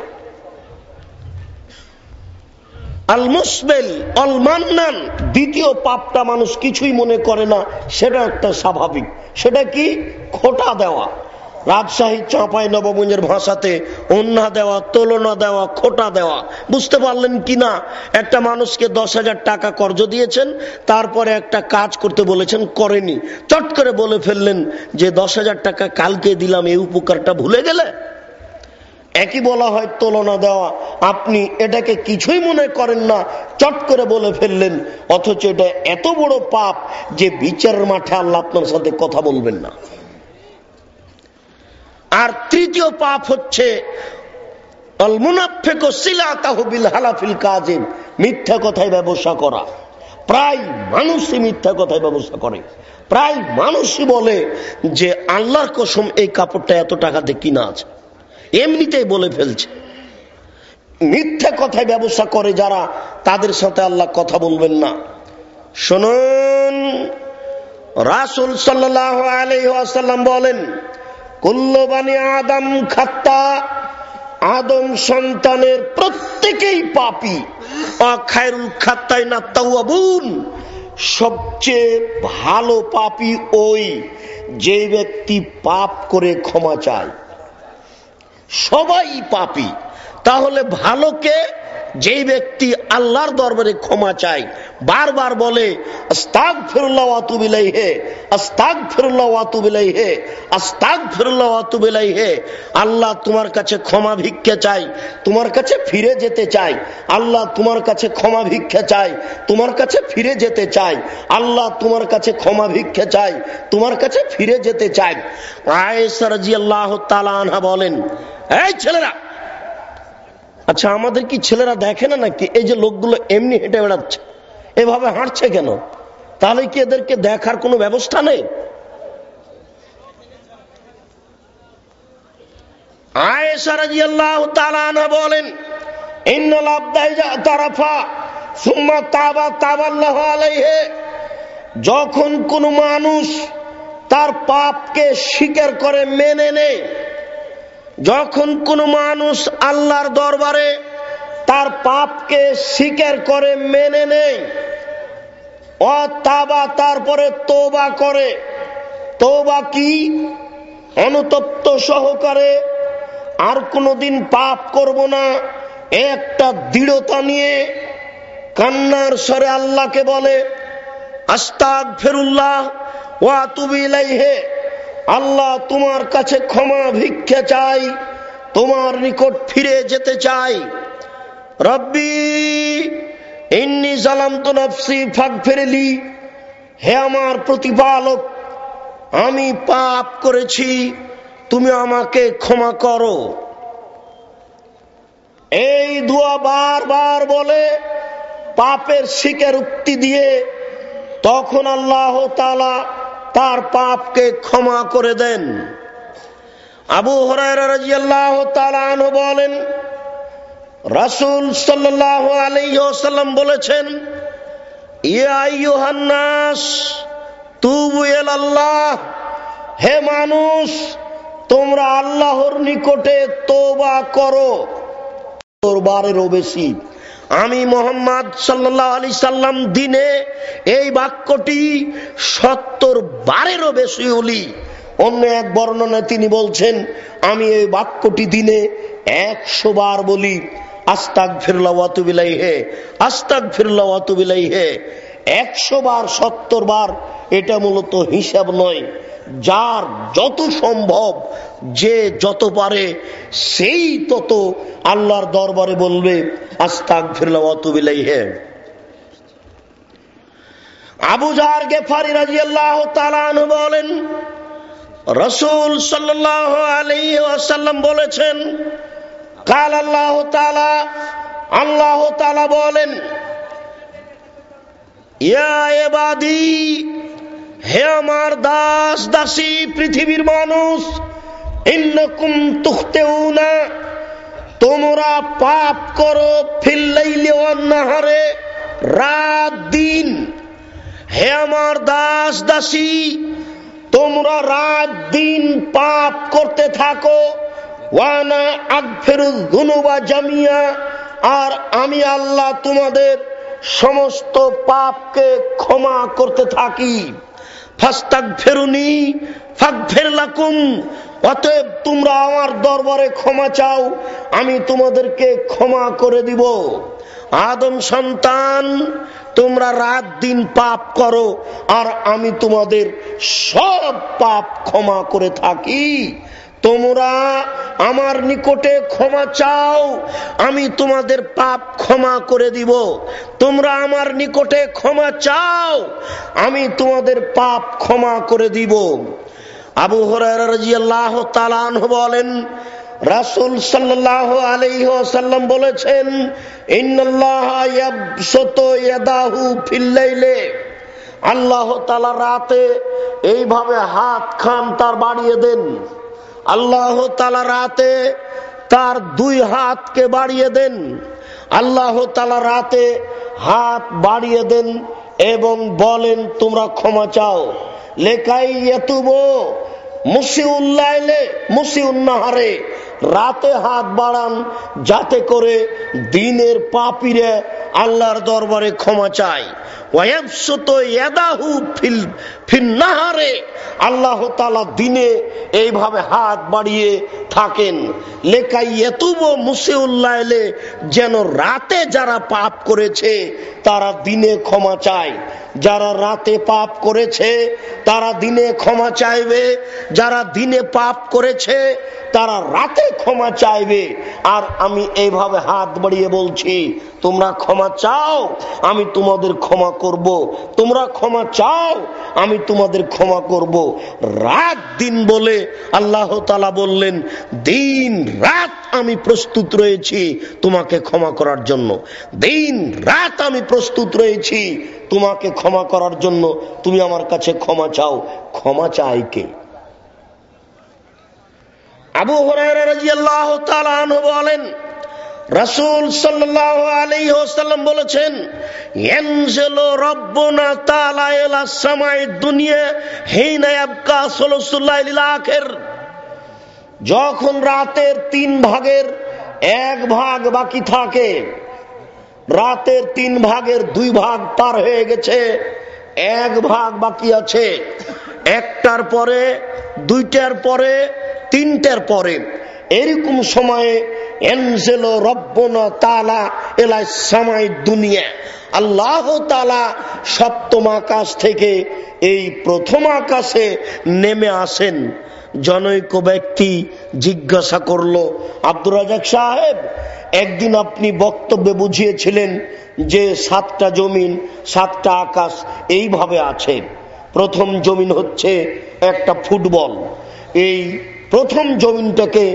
আল মুসবেল আল মান্নান, দ্বিতীয় পাপটা মানুষ কিছুই মনে করে না, সেটা একটা স্বাভাবিক। সেটা কি? খোটা দেওয়া। রাজশাহী চাঁপাই নবগঞ্জের ভাষাতে অন্যা দেওয়া, তুলনা দেওয়া, খোটা দেওয়া। বুঝতে পারলেন কিনা? একটা মানুষকে 10,000 টাকা কর্জ দিয়েছেন, তারপরে একটা কাজ করতে বলেছেন, করেনি, চট করে বলে ফেললেন যে 10,000 টাকা কালকে দিলাম, এই উপকারটা ভুলে গেলে। একই বলা হয় তুলনা দেওয়া। আপনি এটাকে কিছুই মনে করেন না, চট করে বলে ফেললেন, অথচ এটা এত বড় পাপ যে বিচারের মাঠে আল্লাহ আপনার সাথে কথা বলবেন না। আর তৃতীয় পাপ হচ্ছে আল মুনাফিকু সিলাতাহু বিল হালাফিল কাযিব, মিথ্যা কথায় ব্যবসা করা। প্রায় মানুষই মিথ্যা কথায় ব্যবসা করে। প্রায় মানুষই বলে যে আল্লাহর কসম এই কাপড়টা এত টাকাতে কিনা আছে, এমনিতেই বলে ফেলছে। মিথ্যা কথায় ব্যবসা করে যারা, তাদের সাথে আল্লাহ কথা বলবেন না। শুনুন, রাসূল সাল্লাল্লাহু আলাইহি ওয়াসাল্লাম বলেন, কুল্লু বানি আদম খাত্তা, আদম সন্তানের প্রত্যেকেই পাপী। খায়রুল খাত্তাইনা তাওয়াবুন, সবচেয়ে ভালো পাপী ওই যে ব্যক্তি পাপ করে ক্ষমা চায়। সবাই পাপী, তাহলে ভালো কে? যেই ব্যক্তি আল্লাহর দরবারে ক্ষমা চায়, বারবার বলে আস্তাগফিরুল্লাহ ওয়া আতুবু ইলাইহি, আস্তাগফিরুল্লাহ ওয়া আতুবু ইলাইহি, আস্তাগফিরুল্লাহ ওয়া আতুবু ইলাইহি। আল্লাহ তোমার কাছে ক্ষমা ভিক্ষা চাই, তোমার কাছে ফিরে যেতে চাই। আল্লাহ তোমার কাছে ক্ষমা ভিক্ষা চাই, তোমার কাছে ফিরে যেতে চাই। আল্লাহ তোমার কাছে ক্ষমা ভিক্ষা চাই, তোমার কাছে ফিরে যেতে চাই। আয়েশা রাদিয়াল্লাহু তাআলা আনহা বলেন, এই ছেলেরা, আচ্ছা আমাদের কি ছেলেরা দেখে না নাকি এই যে লোকগুলো এমনি হেঁটে বেড়াচ্ছে, এভাবে হাঁটছে কেন? তাহলে কি এদেরকে দেখার কোনো ব্যবস্থা নেই? আয়েশা রাদিয়াল্লাহু তাআলা আনহা বলেন, ইন্নাল আবদা ইযা তারাফা সুম্মা তাবা তাবাল্লাহু আলাইহি, যখন কোন মানুষ তার পাপকে স্বীকার করে মেনে নেয়, যখন কোন মানুষ আল্লাহর দরবারে তার পাপকে স্বীকার করে মেনে নেয়, ও তাবা, তারপরে তওবা করে। তওবা কি? অনুতপ্ত সহকারে আর কোনদিন পাপ করব না, একটা দৃঢ়তা নিয়ে কান্নার স্বরে আল্লাহকে বলে আস্তাগফিরুল্লাহ ওয়া আতুবু ইলাইহি, আল্লাহ তোমার কাছে ক্ষমা ভিক্ষা চাই, তোমার নিকট ফিরে যেতে চাই। রব্বি ইন্নী যালামতু নাফসি ফাগফিরলি, হে আমার প্রতিপালক, আমি পাপ করেছি, তুমি আমাকে ক্ষমা করো। এই দোয়া বারবার বলে পাপের স্বীকারোক্তি দিয়ে তখন আল্লাহ তাআলা তার পাপকে ক্ষমা করে দেন। আবু হুরায়রা রাদিয়াল্লাহু তাআলা আনহু বলেন, রাসূল সাল্লাল্লাহু আলাইহি ওয়াসাল্লাম বলেছেন, ইয়া আইয়ুহান নাস তুবু ইলাল্লাহ, হে মানুষ তোমরা আল্লাহর নিকটে তওবা করো। 70 বারেরও বেশি আমি মুহাম্মদ সাল্লাল্লাহু আলাইহি সাল্লাম দিনে এই বাক্যটি 70 বারেরও বেশি বলি। অন্য এক বর্ণনায় তিনি বলছেন, আমি এই বাক্যটি দিনে 100 বার বলি, আস্তাগফিরুল্লাহ ওয়া আতুবু ইলাইহি, আস্তাগফিরুল্লাহ ওয়া আতুবু ইলাইহি। 100 বার 70 বার এটা মূলত হিসাব নয়, যার যত সম্ভব, যে যত পারে সেই তত আল্লাহর দরবারে বলবে আস্তাগফিরুল্লাহ ওয়া আতুবু ইলাইহি। আবু যার গিফারি রাদিয়াল্লাহু তাআলা আনহু বলেন, রাসূল সাল্লাল্লাহু আলাইহি ওয়াসাল্লাম বলেছেন, কাল আল্লাহু তাআলা, আল্লাহ তাআলা বলেন, ইয়া ইবাদি, হে আমার দাস দাসী পৃথিবীর মানুষ, ইন্নাকুম তুখতিউনা, তোমরা পাপ করো, ফিল লাইলি ওয়ান নাহারে, রাত দিন। হে আমার দাস দাসী, তোমরা রাত দিন পাপ করতে থাকো। ওয়ানা আগফিরুয যুনুবা জামিয়া, আর আমি আল্লাহ তোমাদের সমস্ত পাপকে ক্ষমা করতে থাকি। ফাস্তাগফিরুনি ফাগফির লাকুম, অতএব তোমরা আমার দরবারে ক্ষমা চাও, আমি তোমাদেরকে ক্ষমা করে দিব। আদম সন্তান, তোমরা রাত দিন পাপ করো আর আমি তোমাদের সব পাপ ক্ষমা করে থাকি। তোমরা আমার নিকটে ক্ষমা চাও, আমি তোমাদের পাপ ক্ষমা করে দিব। তোমরা আমার নিকটে ক্ষমা চাও, আমি তোমাদের পাপ ক্ষমা করে দিব। আবু হুরায়রা রাদিয়াল্লাহু তাআলা আনহু বলেন, রাসূল সাল্লাল্লাহু আলাইহি ওয়াসাল্লাম বলেছেন, ইন্নাল্লাহা ইয়াবসুতু ইয়াদাহু ফিল লাইলি, আল্লাহ তাআলা রাতে এইভাবে হাত খান তার বাড়িয়ে দেন। আল্লাহ তাআলা রাতে তার দুই হাতকে বাড়িয়ে দেন। আল্লাহ তাআলা রাতে হাত বাড়িয়ে দেন এবং বলেন তোমরা ক্ষমা চাও। লেকাই ইয়াতুবু মুসিউল লাইলে মুসিউন নাহারে, রাতে হাত বাড়ান যাতে করে দিনের পাপীরা আল্লাহর দরবারে ক্ষমা চায়। ওয়ায়াবসুতু ইয়াদাহু ফিন নাহারে, আল্লাহ তাআলা দিনে এইভাবে হাত বাড়িয়ে থাকেন। লেকাই ইয়াতুবু মুসিউল লাইলে, যেন রাতে যারা পাপ করেছে তারা দিনে ক্ষমা চায়। যারা রাতে পাপ করেছে তারা দিনে ক্ষমা চাইবে, যারা দিনে পাপ করেছে তারা রাতে ক্ষমা চাইবে। আর আমি এইভাবে হাত বাড়িয়ে বলছি, তোমরা ক্ষমা চাও, আমি তোমাদের ক্ষমা করব। তোমরা ক্ষমা চাও, আমি তোমাদের ক্ষমা করব। রাত দিন বলে আল্লাহ তাআলা বললেন, দিন রাত আমি প্রস্তুত রয়েছি তোমাকে ক্ষমা করার জন্য। দিন রাত আমি প্রস্তুত রয়েছি তোমাকে ক্ষমা করার জন্য। তুমি আমার কাছে ক্ষমা চাও। ক্ষমা চাই কে? আবু হুরায়রা রাদিয়াল্লাহু তাআলা আনহু বলেন, রাসূল সাল্লাল্লাহু আলাইহি ওয়াসাল্লাম বলেছেন, ইয়ানজিলু রাব্বুনা তাআলা ইলা সামাঈদ দুনিয়া হিনা ইয়াবকা সুলুসুল লাইলিল আখির, যখন রাতের 3 ভাগের 1 ভাগ বাকি থাকে, রাতের 3 ভাগের 2 ভাগ পার হয়ে গেছে, 1 ভাগ বাকি আছে, 1টার পরে, 2টার পরে, 3টার পরে, এরকম সময়ে ইয়ানজিলু রাব্বুনা তাআলা ইলা সামাঈদ দুনিয়া, আল্লাহ তাআলা সপ্তম আকাশ থেকে এই প্রথম আকাশে নেমে আসেন। জনৈক ব্যক্তি জিজ্ঞাসা করলো, আব্দুর রাজ্জাক সাহেব, একদিন আপনি বক্তব্যে বুঝিয়েছিলেন যে 7টা জমিন 7টা আকাশ এইভাবে আছে। প্রথম জমিন হচ্ছে একটা ফুটবল, এই প্রথম জমিনটাকে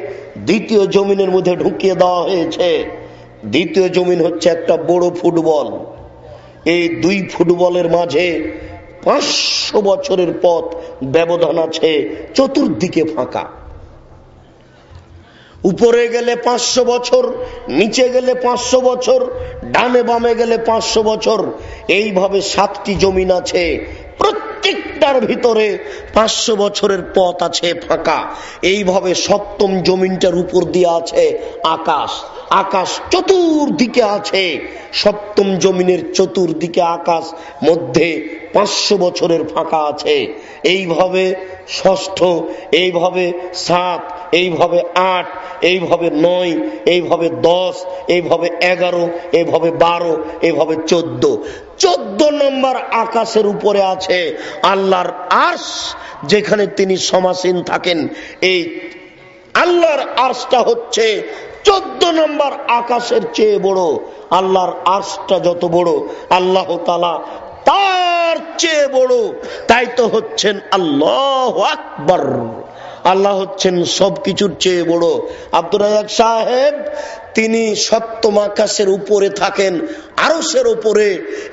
দ্বিতীয় জমিনের মধ্যে ঢুকিয়ে দেওয়া হয়েছে। দ্বিতীয় জমিন হচ্ছে একটা বড় ফুটবল। এই 2 ফুটবলের মাঝে 500 বছরের পথ ব্যবধান আছে, চতুর্দিকে ফাঁকা। উপরে গেলে 500 বছর, নিচে গেলে 500 বছর, ডানে বামে গেলে 500 বছর, এইভাবে 7টি জমিন আছে। প্রত্যেকটার ভিতরে 500 বছরের পথ আছে ফাঁকা। এইভাবে সপ্তম জমিনটার উপর দিয়ে আছে আকাশ। আকাশ চতুর্দিকে আছে, সপ্তম জমিনের চতুর্দিকে আকাশ, মধ্যে 500 বছরের ফাঁকা আছে। এইভাবে 6ষ্ঠ, এইভাবে 7, এইভাবে 8, এইভাবে 9, এইভাবে 10, এইভাবে 11, এইভাবে 12, এইভাবে 14। 14 নম্বর আকাশের উপরে আছে আল্লাহর আরশ, যেখানে তিনি সমাসীন থাকেন। এই আল্লাহর আরশটা হচ্ছে 14 নম্বর আকাশের চেয়ে বড়। আল্লাহর আরশটা যত বড়, আল্লাহ তাআলা তার চেয়ে বড়। তাই তো হচ্ছেন আল্লাহু আকবার, আল্লাহ হচ্ছেন সবকিছুর চেয়ে বড়। আব্দুর রাজ্জাক সাহেব তিনি সপ্তম আকাশের উপরে থাকেন, আরশের উপরে।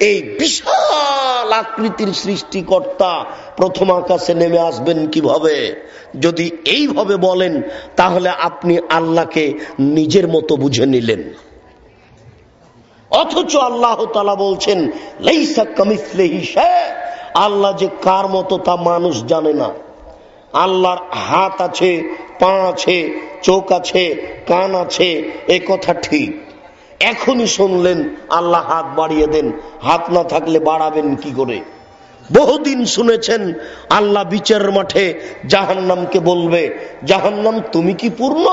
এই বিশাল আকৃতির সৃষ্টিকর্তা প্রথম আকাশে নেমে আসবেন কিভাবে? যদি এইভাবে বলেন তাহলে আপনি আল্লাহকে নিজের মতো বুঝে নিলেন। অথচ আল্লাহ তাআলা বলছেন, লাইসা কামিসলিহি শাই, আল্লাহ যে কার মতো তা মানুষ জানে না। আল্লাহর হাত আছে, পা আছে, চোখ আছে, কান আছে, এ কথা ঠিক, এখনই শুনলেন আল্লাহ হাত বাড়িয়ে দেন, হাত না থাকলে বাড়াবেন কি করে? বহুদিন শুনেছেন আল্লাহ বিচারের মাঠে জাহান্নামকে বলবে, জাহান্নাম তুমি কি পূর্ণ?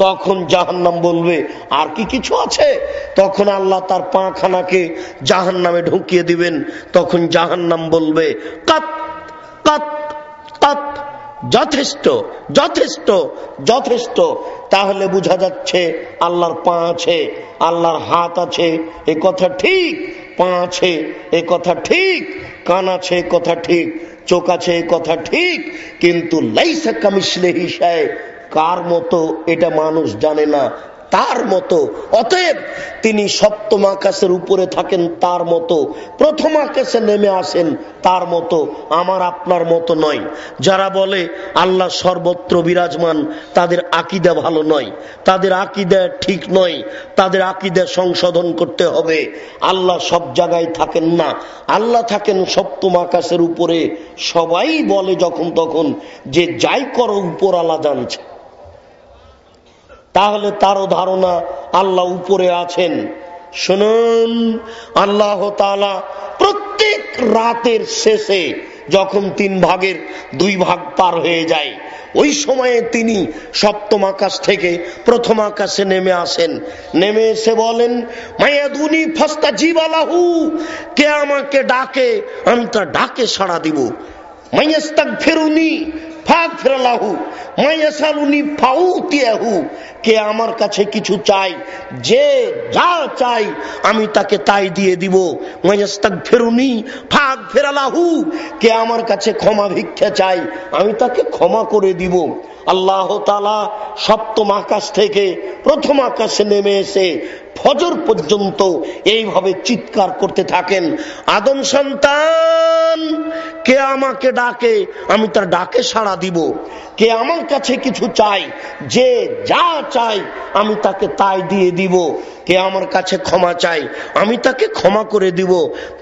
তখন জাহান্নাম বলবে আর কি কিছু আছে? তখন আল্লাহ তার পাখানাকে জাহান্নামে ঢুকিয়ে দিবেন। তখন জাহান্নাম বলবে কাত কাত কাত, যথেষ্ট যথেষ্ট যথেষ্ট। তাহলে বোঝা যাচ্ছে আল্লাহর পা আছে, আল্লাহর হাত আছে, এ কথা ঠিক। পা আছে এ কথা ঠিক, কান আছে এ কথা ঠিক, চোখ আছে এ কথা ঠিক, কিন্তু লাইসা কামিসলিহি শাই, কার মতো এটা মানুষ জানে না, তার মতো। অতএব তিনি সপ্তম আকাশের উপরে থাকেন তার মতো, প্রথম আকাশে নেমে আসেন তার মতো, আমার আপনার মতো নয়। যারা বলে আল্লাহ সর্বত্র বিরাজমান, তাদের আকীদা ভালো নয়, তাদের আকীদা ঠিক নয়, তাদের আকীদা সংশোধন করতে হবে। আল্লাহ সব জায়গায় থাকেন না, আল্লাহ থাকেন সপ্তম আকাশের উপরে। সবাই বলে যখন তখন যে যাই করো উপরওয়ালা জানছে, তাহলে তারও ধারণা আল্লাহ উপরে আছেন। শুনুন, আল্লাহ তাআলা প্রত্যেক রাতের শেষে যখন 3 ভাগের 2 ভাগ পার হয়ে যায়, ওই সময়ে তিনি সপ্তম আকাশ থেকে প্রথম আকাশে নেমে আসেন। নেমে এসে বলেন মায়াদুনি ফাস্তাজিবা লাহু, কে আমাকে ডাকে আমি তার ডাকে সাড়া দিব। মায়াস্তাগফিরুনি ফাগফির লাহু, মায়াসালুনি ফাউতিয়াহু, কে আমার কাছে কিছু চাই, যে যা চাই আমি তাকে তাই দিয়ে দিব। মায়াস্তাগফিরুনি ফাগফির লাহু, কে আমার কাছে ক্ষমা ভিক্ষা চাই আমি তাকে ক্ষমা করে দিব। আল্লাহ তাআলা সপ্তম আকাশ থেকে প্রথম আকাশে নেমে এসে ফজর পর্যন্ত এইভাবে চিৎকার করতে থাকেন, আদম সন্তান কে আমাকে ডাকে আমি তার ডাকে সাড়া দিব, কে আমার কাছে কিছু চাই, যে যা চাই আমি তাকে তাই দিয়ে দিব, কে আমার কাছে ক্ষমা চাই আমি তাকে ক্ষমা করে দিব।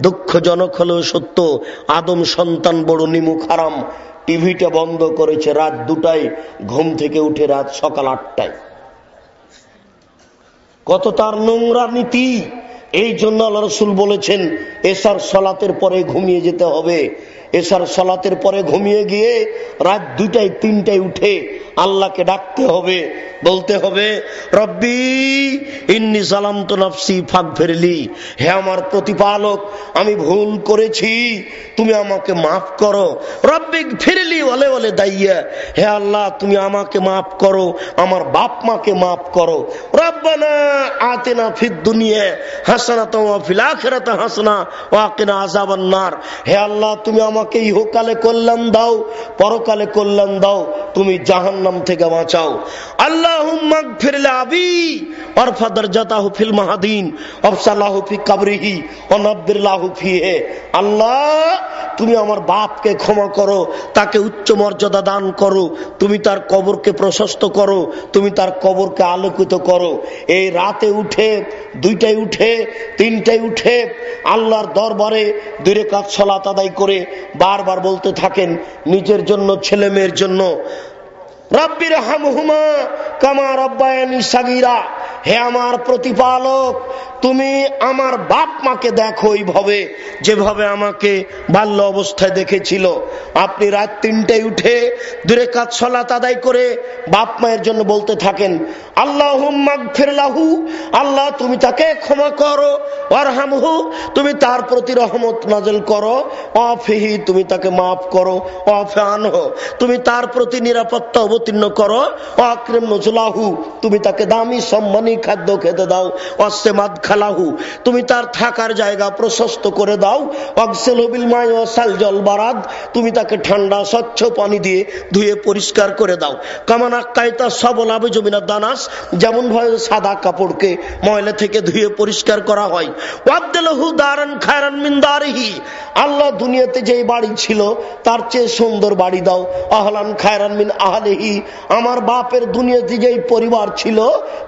দুঃখজনক হলেও সত্য, আদম সন্তান বড় নিমুখ হারাম, টিভিটা বন্ধ করেছে রাত 2টায়, ঘুম থেকে উঠে রাত সকাল 8টায়। কত তার নোংরা নীতি! এই জন্য আল্লাহ রাসূল বলেছেন এশার সালাতের পরে ঘুমিয়ে যেতে হবে। এশার সালাতের পরে ঘুমিয়ে গিয়ে রাত 2টায় 3টায় উঠে আল্লাহকে ডাকতে হবে, বলতে হবে রব্বি ইন্নী যালামতু নাফসি ফাগফিরলি, হে আমার প্রতিপালক আমি ভুল করেছি তুমি আমাকে মাফ করো। রব্বিগফিরলি ওয়ালি ওয়ালিদাইয়া, হে আল্লাহ তুমি আমাকে মাফ করো, আমার বাপ মাকে মাফ করো। রব্বানা আতিনা ফিদ দুনিয়া হাসানাতাও ওয়া ফিল আখিরাতি হাসানা ওয়া কিনা আযাবান নার, হে আল্লাহ তুমি আমাকে ইহকালে কল্যাণ দাও, পরকালে কল্যাণ দাও, তুমি জাহান্নাম থেকে বাঁচাও। আল্লাহুম্মা গফির লিআবি ওয়ারফা দারজাতাহু ফিল মাহাদিন ওয়াফসালাহু ফি কবরিহি ওয়া নাব্বির লাহু ফিহি, আল্লাহ তুমি আমার বাপকে ক্ষমা করো, তাকে উচ্চ মর্যাদা দান করো, তুমি তার কবরকে প্রশস্ত করো, তুমি তার কবরকে আলোকিত করো। এই রাতে উঠে 2টায় উঠে 3টায় উঠে আল্লাহর দরবারে 2 রাকাত সালাত আদায় করে বারবার বলতে থাকেন নিজের জন্য, ছেলে মেয়ের জন্য, রাব্বির হামহুমা কামা রাব্বায়ানি সাগীরা, হে আমার প্রতিপালক তুমি আমার বাপ মাকে দেখো এইভাবে যেভাবে আমাকে বাল্য অবস্থায় দেখেছিল। আপনি রাত 3টায় উঠে 2 রাকাত সালাত আদায় করে বাপ মায়ের জন্য বলতে থাকেন আল্লাহুম্মা গফির লাহু, আল্লাহ তুমি তাকে ক্ষমা করো, ওয়ারহামহু তুমি তার প্রতি রহমত নাযিল করো, ওয়াফিহি তুমি তাকে মাফ করো, ওয়াফানহু তুমি তার প্রতি নিরাপত্তা অবতীর্ণ করো, ওয়াকরিম নুজুলাহু তুমি তাকে দামি সম্মানী খাদ্য খেতে দাও, ওয়াসমাদ খালাহু তুমি তার থাকার জায়গা প্রশস্ত করে দাও, ওয়াগসিলহু বিল মাই ওয়াসাল জল বারাদ তুমি তাকে ঠান্ডা স্বচ্ছ পানি দিয়ে ধুয়ে পরিষ্কার করে দাও। কামানা কায়তা সবল আবিজমিনা দানাস, যেমন ভাবে সাদা কাপড়কে ময়লা থেকে ধুয়ে পরিষ্কার করা হয়। ওয়াবদলহু দারান খায়রান মিন দারিহি, আল্লাহ দুনিয়াতে যেই বাড়ি ছিল তার চেয়ে সুন্দর বাড়ি দাও। আহলান খায়রান মিন আহলিহি, আমার বাপের দুনিয়াতে যেই পরিবার ছিল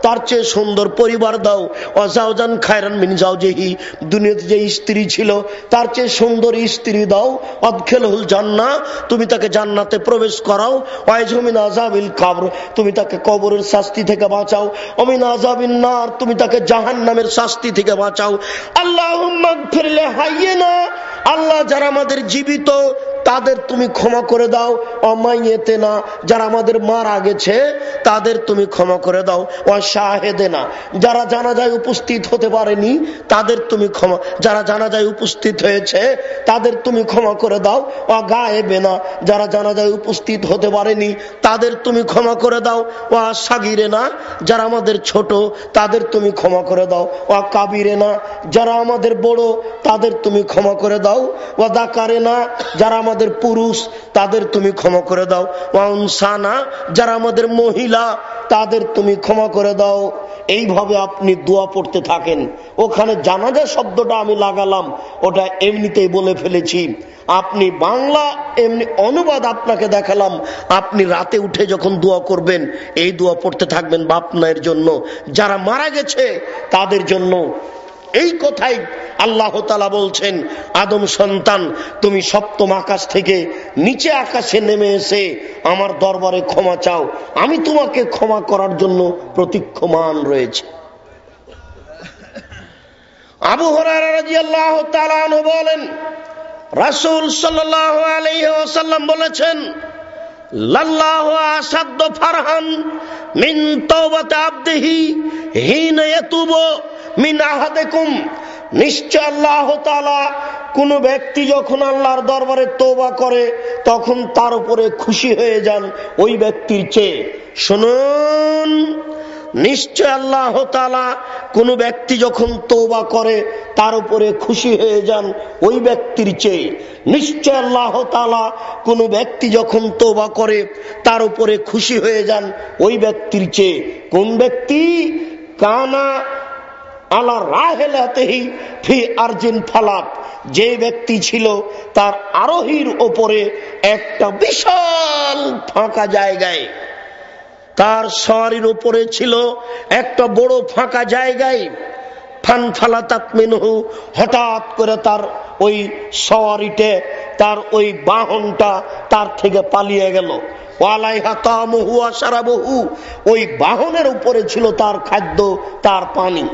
তার চেয়ে সুন্দর পরিবার দাও। ওয়াজাওজান জাওজান খায়রান মিন জাওজিহি, দুনিয়াতে যে স্ত্রী ছিল তার চেয়ে সুন্দরী স্ত্রী দাও। আদখিলহুল জান্নাহ, তুমি তাকে জান্নাতে প্রবেশ করাও। ওয়াইজহু মিন আযাবিল কবর, তুমি তাকে কবরের শাস্তি থেকে বাঁচাও। ওয়া মিন আযাবিন নার, তুমি তাকে জাহান্নামের শাস্তি থেকে বাঁচাও। আল্লাহুম্মা গফির লিহাইয়িনা, আল্লাহ যারা আমাদের জীবিত তাদের তুমি ক্ষমা করে দাও। অমাইয়েতেনা, যারা আমাদের মারা গেছে তাদের তুমি ক্ষমা করে দাও। ও শাহেদেনা, যারা জানাজায় উপস্থিত হতে পারেনি তাদের তুমি ক্ষমা, যারা জানাজায় উপস্থিত হয়েছে তাদের তুমি ক্ষমা করে দাও। ও গায়েবেনা, যারা জানাজায় উপস্থিত হতে পারেনি তাদের তুমি ক্ষমা করে দাও। ও সাগিরেনা, যারা আমাদের ছোট তাদের তুমি ক্ষমা করে দাও। ও কাবিরেনা, যারা আমাদের বড় তাদের তুমি ক্ষমা করে দাও। ও দাকারেনা, যারা আমাদের পুরুষ তাদের তুমি ক্ষমা করে দাও। ও উনসানা, যারা আমাদের মহিলা তাদের তুমি ক্ষমা করে দাও। এইভাবে আপনি দোয়া পড়তে থাকেন। ওখানে জানাজা শব্দটা আমি লাগালাম, ওটা এমনিতেই বলে ফেলেছি। আপনি বাংলা এমনি অনুবাদ আপনাকে দেখালাম। আপনি রাতে উঠে যখন দোয়া করবেন এই দোয়া পড়তে থাকবেন বাপ মায়ের জন্য, যারা মারা গেছে তাদের জন্য। এই কথাই আল্লাহ তাআলা বলছেন, আদম সন্তান তুমি সপ্তম আকাশ থেকে নিচে আকাশে নেমে এসে আমার দরবারে ক্ষমা চাও, আমি তোমাকে ক্ষমা করার জন্য প্রতীক্ষমান রয়েছে। আবু হুরায়রা রাদিয়াল্লাহু তাআলা আনহু বলেন, রাসূল সাল্লাল্লাহু আলাইহি ওয়াসাল্লাম বলেছেন, লাল্লাহু আসাদ্দু ফারহান মিন তাওবাতি আবদিহি হিনা ইয়াতুবু মিন আহাদিকুম, নিশ্চয় আল্লাহ তাআলা কোন ব্যক্তি যখন আল্লাহর দরবারে তওবা করে তখন তার উপরে খুশি হয়ে যান ওই ব্যক্তির চেয়ে। শুনুন, নিশ্চয় আল্লাহ তাআলা কোন ব্যক্তি যখন তওবা করে তার উপরে খুশি হয়ে যান ওই ব্যক্তির চেয়ে। নিশ্চয় আল্লাহ তাআলা কোন ব্যক্তি যখন তওবা করে তার উপরে খুশি হয়ে যান ওই ব্যক্তির চেয়ে। কোন ব্যক্তি? কানা আলা রাহিলাতিহি ফি আরজিন ফালাত, যে ব্যক্তি ছিল তার আরোহীর ওপরে একটা বিশাল ফাঁকা জায়গায়, তার সওয়ারির উপরে ছিল একটা বড় ফাঁকা জায়গায়। ফানফালাতাত মিনহু, হঠাৎ করে তার ওই সওয়ারিতে, তার ওই বাহনটা তার থেকে পালিয়ে গেল। ওয়ালাইহা তামুহু ওয়া শারাবুহু, ওই বাহনের উপরে ছিল তার খাদ্য, তার পানি।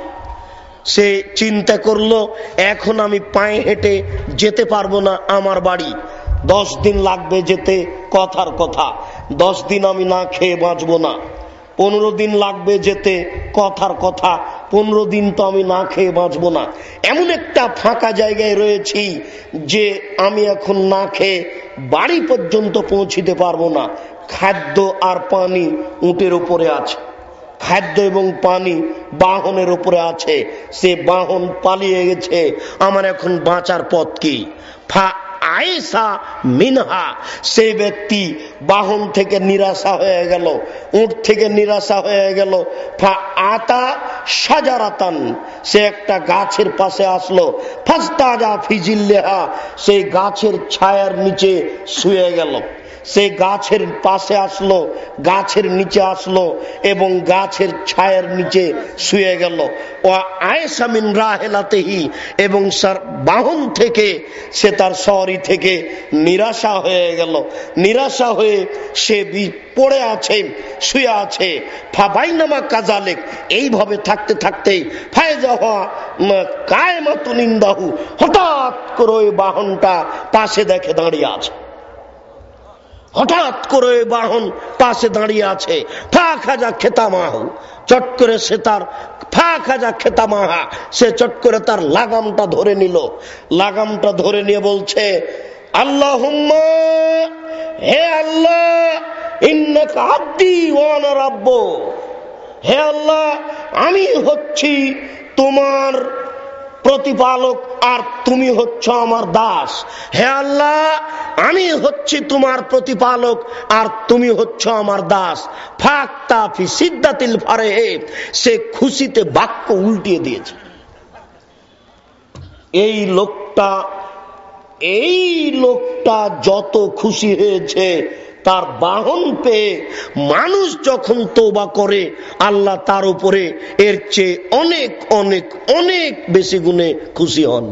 সে চিন্তা করলো এখন আমি পায়ে হেঁটে যেতে পারবো না আমার বাড়ি, 10 দিন লাগবে যেতে, কথার কথা। 10 দিন আমি না খেয়ে বাঁচবো না। 15 দিন লাগবে যেতে, কথার কথা। 15 দিন তো আমি না খেয়ে বাঁচবো না। এমন একটা ফাঁকা জায়গায় রয়েছি যে আমি এখন না খেয়ে বাড়ি পর্যন্ত পৌঁছিতে পারবো না। খাদ্য আর পানি উটের উপরে আছে, খাদ্য এবং পানি বাহনের উপরে আছে। সে বাহন পালিয়ে গেছে, আমার এখন বাঁচার পথ কি? আয়েশা মিনহা, সে ব্যক্তি বাহন থেকে নিরাশা হয়ে গেল, উট থেকে নিরাশা হয়ে গেল। আতা শাজারাতান, সে একটা গাছের পাশে আসলো। ফাস্তাজা ফিজিল্লেহা, সেই গাছের ছায়ার নিচে শুয়ে গেল। সে গাছের পাশে আসলো, গাছের নিচে আসলো এবং গাছের ছায়ার নিচে শুয়ে গেল। ও আয়েশা মিন রাহিলাতিহি, এবং বাহন থেকে, সে তার সওয়ারি থেকে নিরাশা হয়ে গেল। নিরাশা হয়ে সে পড়ে আছে, শুয়ে আছে। ফাবাইনামা কাজালেক, এইভাবে থাকতে থাকতে ফায়জাহা কায়মাতুন ইনদাহু, হঠাৎ করে ওই বাহনটা পাশে দেখে দাঁড়িয়ে আছে। হঠাৎ করে বাহন পাশে দাঁড়িয়ে আছে। ফা খাজা খেতামাহু, চট করে সে তার ফা খাজা খেতামাহা, সে চট করে তার লাগামটা ধরে নিল। লাগামটা ধরে নিয়ে বলছে, আল্লাহুম্মা, হে আল্লাহ, ইন্নাকা আবদি ওয়া আনা রাব্বু, হে আল্লাহ আমি হচ্ছি তোমার প্রতিপালক আর তুমি হচ্ছ আমার দাস। হে আল্লাহ আমি হচ্ছি তোমার প্রতিপালক আর তুমি হচ্ছ আমার দাস। ফাক্তা ফি সিদ্দাতিল ফারহে, সে খুশিতে বাক্য উল্টিয়ে দিয়েছে। এই লোকটা যত খুশি হয়েছে তার বাহন পেয়ে মানুষ যখন তওবা করে আল্লাহ তার উপরে এর চেয়ে অনেক অনেক অনেক বেশি গুণে খুশি হন।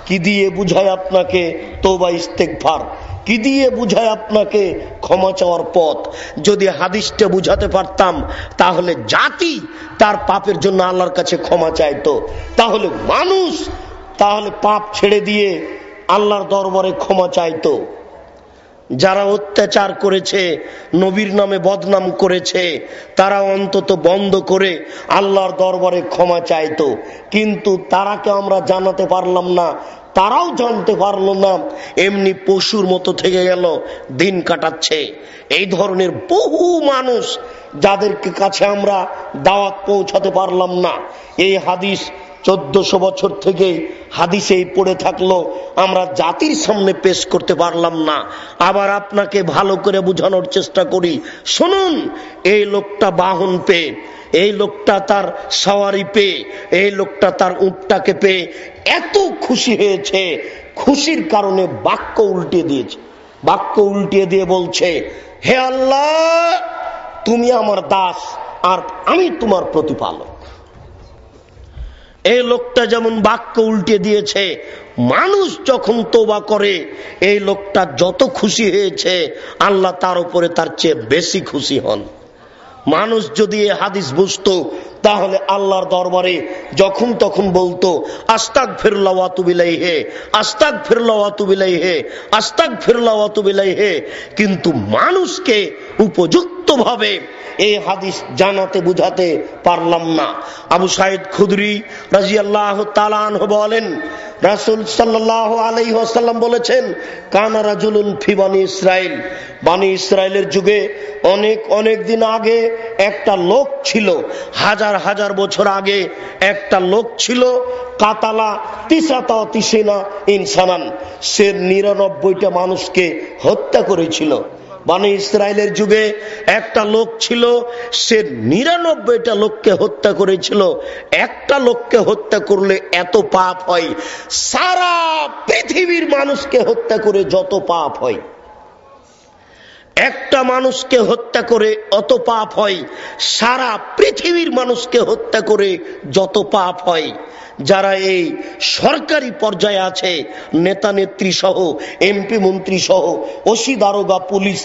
কি দিয়ে বুঝায় আপনাকে তওবা ইস্তেগফার? কি দিয়ে বুঝায় আপনাকে ক্ষমা চাওয়ার পথ? যদি হাদিসটা বুঝাতে পারতাম তাহলে জাতি তার পাপের জন্য আল্লাহর কাছে ক্ষমা চাইতো, তাহলে মানুষ তাহলে পাপ ছেড়ে দিয়ে আল্লাহর দরবারে ক্ষমা চাইতো। যারা অত্যাচার করেছে, নবীর নামে বদনাম করেছে, তারা অন্তত বন্ধ করে আল্লাহর দরবারে ক্ষমা চাইতো। কিন্তু তারাকে আমরা জানাতে পারলাম না, তারাও জানতে পারলো না, এমনি পশুর মতো থেকে গেল, দিন কাটাচ্ছে। এই ধরনের বহু মানুষ যাদেরকে কাছে আমরা দাওয়াত পৌঁছাতে পারলাম না। এই হাদিস 1400 বছর থেকে হাদিসেই পড়ে থাকলো, আমরা জাতির সামনে পেশ করতে পারলাম না। আবার আপনাকে ভালো করে বোঝানোর চেষ্টা করি, শুনুন। এই লোকটা বাহন পেয়ে, এই লোকটা তার সওয়ারি পেয়ে, এই লোকটা তার উটটাকে পেয়ে এত খুশি হয়েছে, খুশির কারণে বাক্য উল্টিয়ে দিয়েছে। বাক্য উল্টিয়ে দিয়ে বলছে, হে আল্লাহ, তুমি আমার দাস আর আমি তোমার প্রতিপালক। এই লোকটা যেমন বাক্য উল্টে দিয়েছে, মানুষ যখন তওবা করে এই লোকটা যত খুশি হয়েছে আল্লাহ তার উপরে তার চেয়ে বেশি খুশি হন। মানুষ যদি এই হাদিস বুঝতো তাহলে আল্লাহর দরবারে যখন তখন বলতো আস্তাগফিরুল্লাহ ওয়া আতুবু ইলাইহি, আস্তাগফিরুল্লাহ ওয়া আতুবু ইলাইহি, আস্তাগফিরুল্লাহ ওয়া আতুবু ইলাইহি। কিন্তু মানুষকে উপযুক্তভাবে এই হাদিস জানাতে বুঝাতে পারলাম না। আবু সাঈদ খুদরি রাদিয়াল্লাহু তাআলা আনহু বলেন, রাসূল সাল্লাল্লাহু আলাইহি ওয়াসাল্লাম বলেছেন, কানা রাজুলুন ফি বনি ইসরাইল, বনি ইসরাইলের যুগে অনেক অনেক দিন আগে একটা লোক ছিল, হাজার হাজার বছর আগে একটা লোক ছিল, কাতালা 99 ইনসানান, সে 99টা মানুষকে হত্যা করেছিল। বনি ইসরাইলের যুগে একটা লোক ছিল, সে 99টা লোককে হত্যা করেছিল। একটা লোককে হত্যা করলে এত পাপ হয়, সারা পৃথিবীর মানুষকে হত্যা করে যত পাপ হয়। একটা মানুষকে হত্যা করে অত পাপ হয়, সারা পৃথিবীর মানুষকে হত্যা করে যত পাপ হয়। যারা এই সরকারি পর্যায়ে আছে, নেতা নেত্রী সহ, এমপি মন্ত্রী সহ, ওসি দারোগা পুলিশ,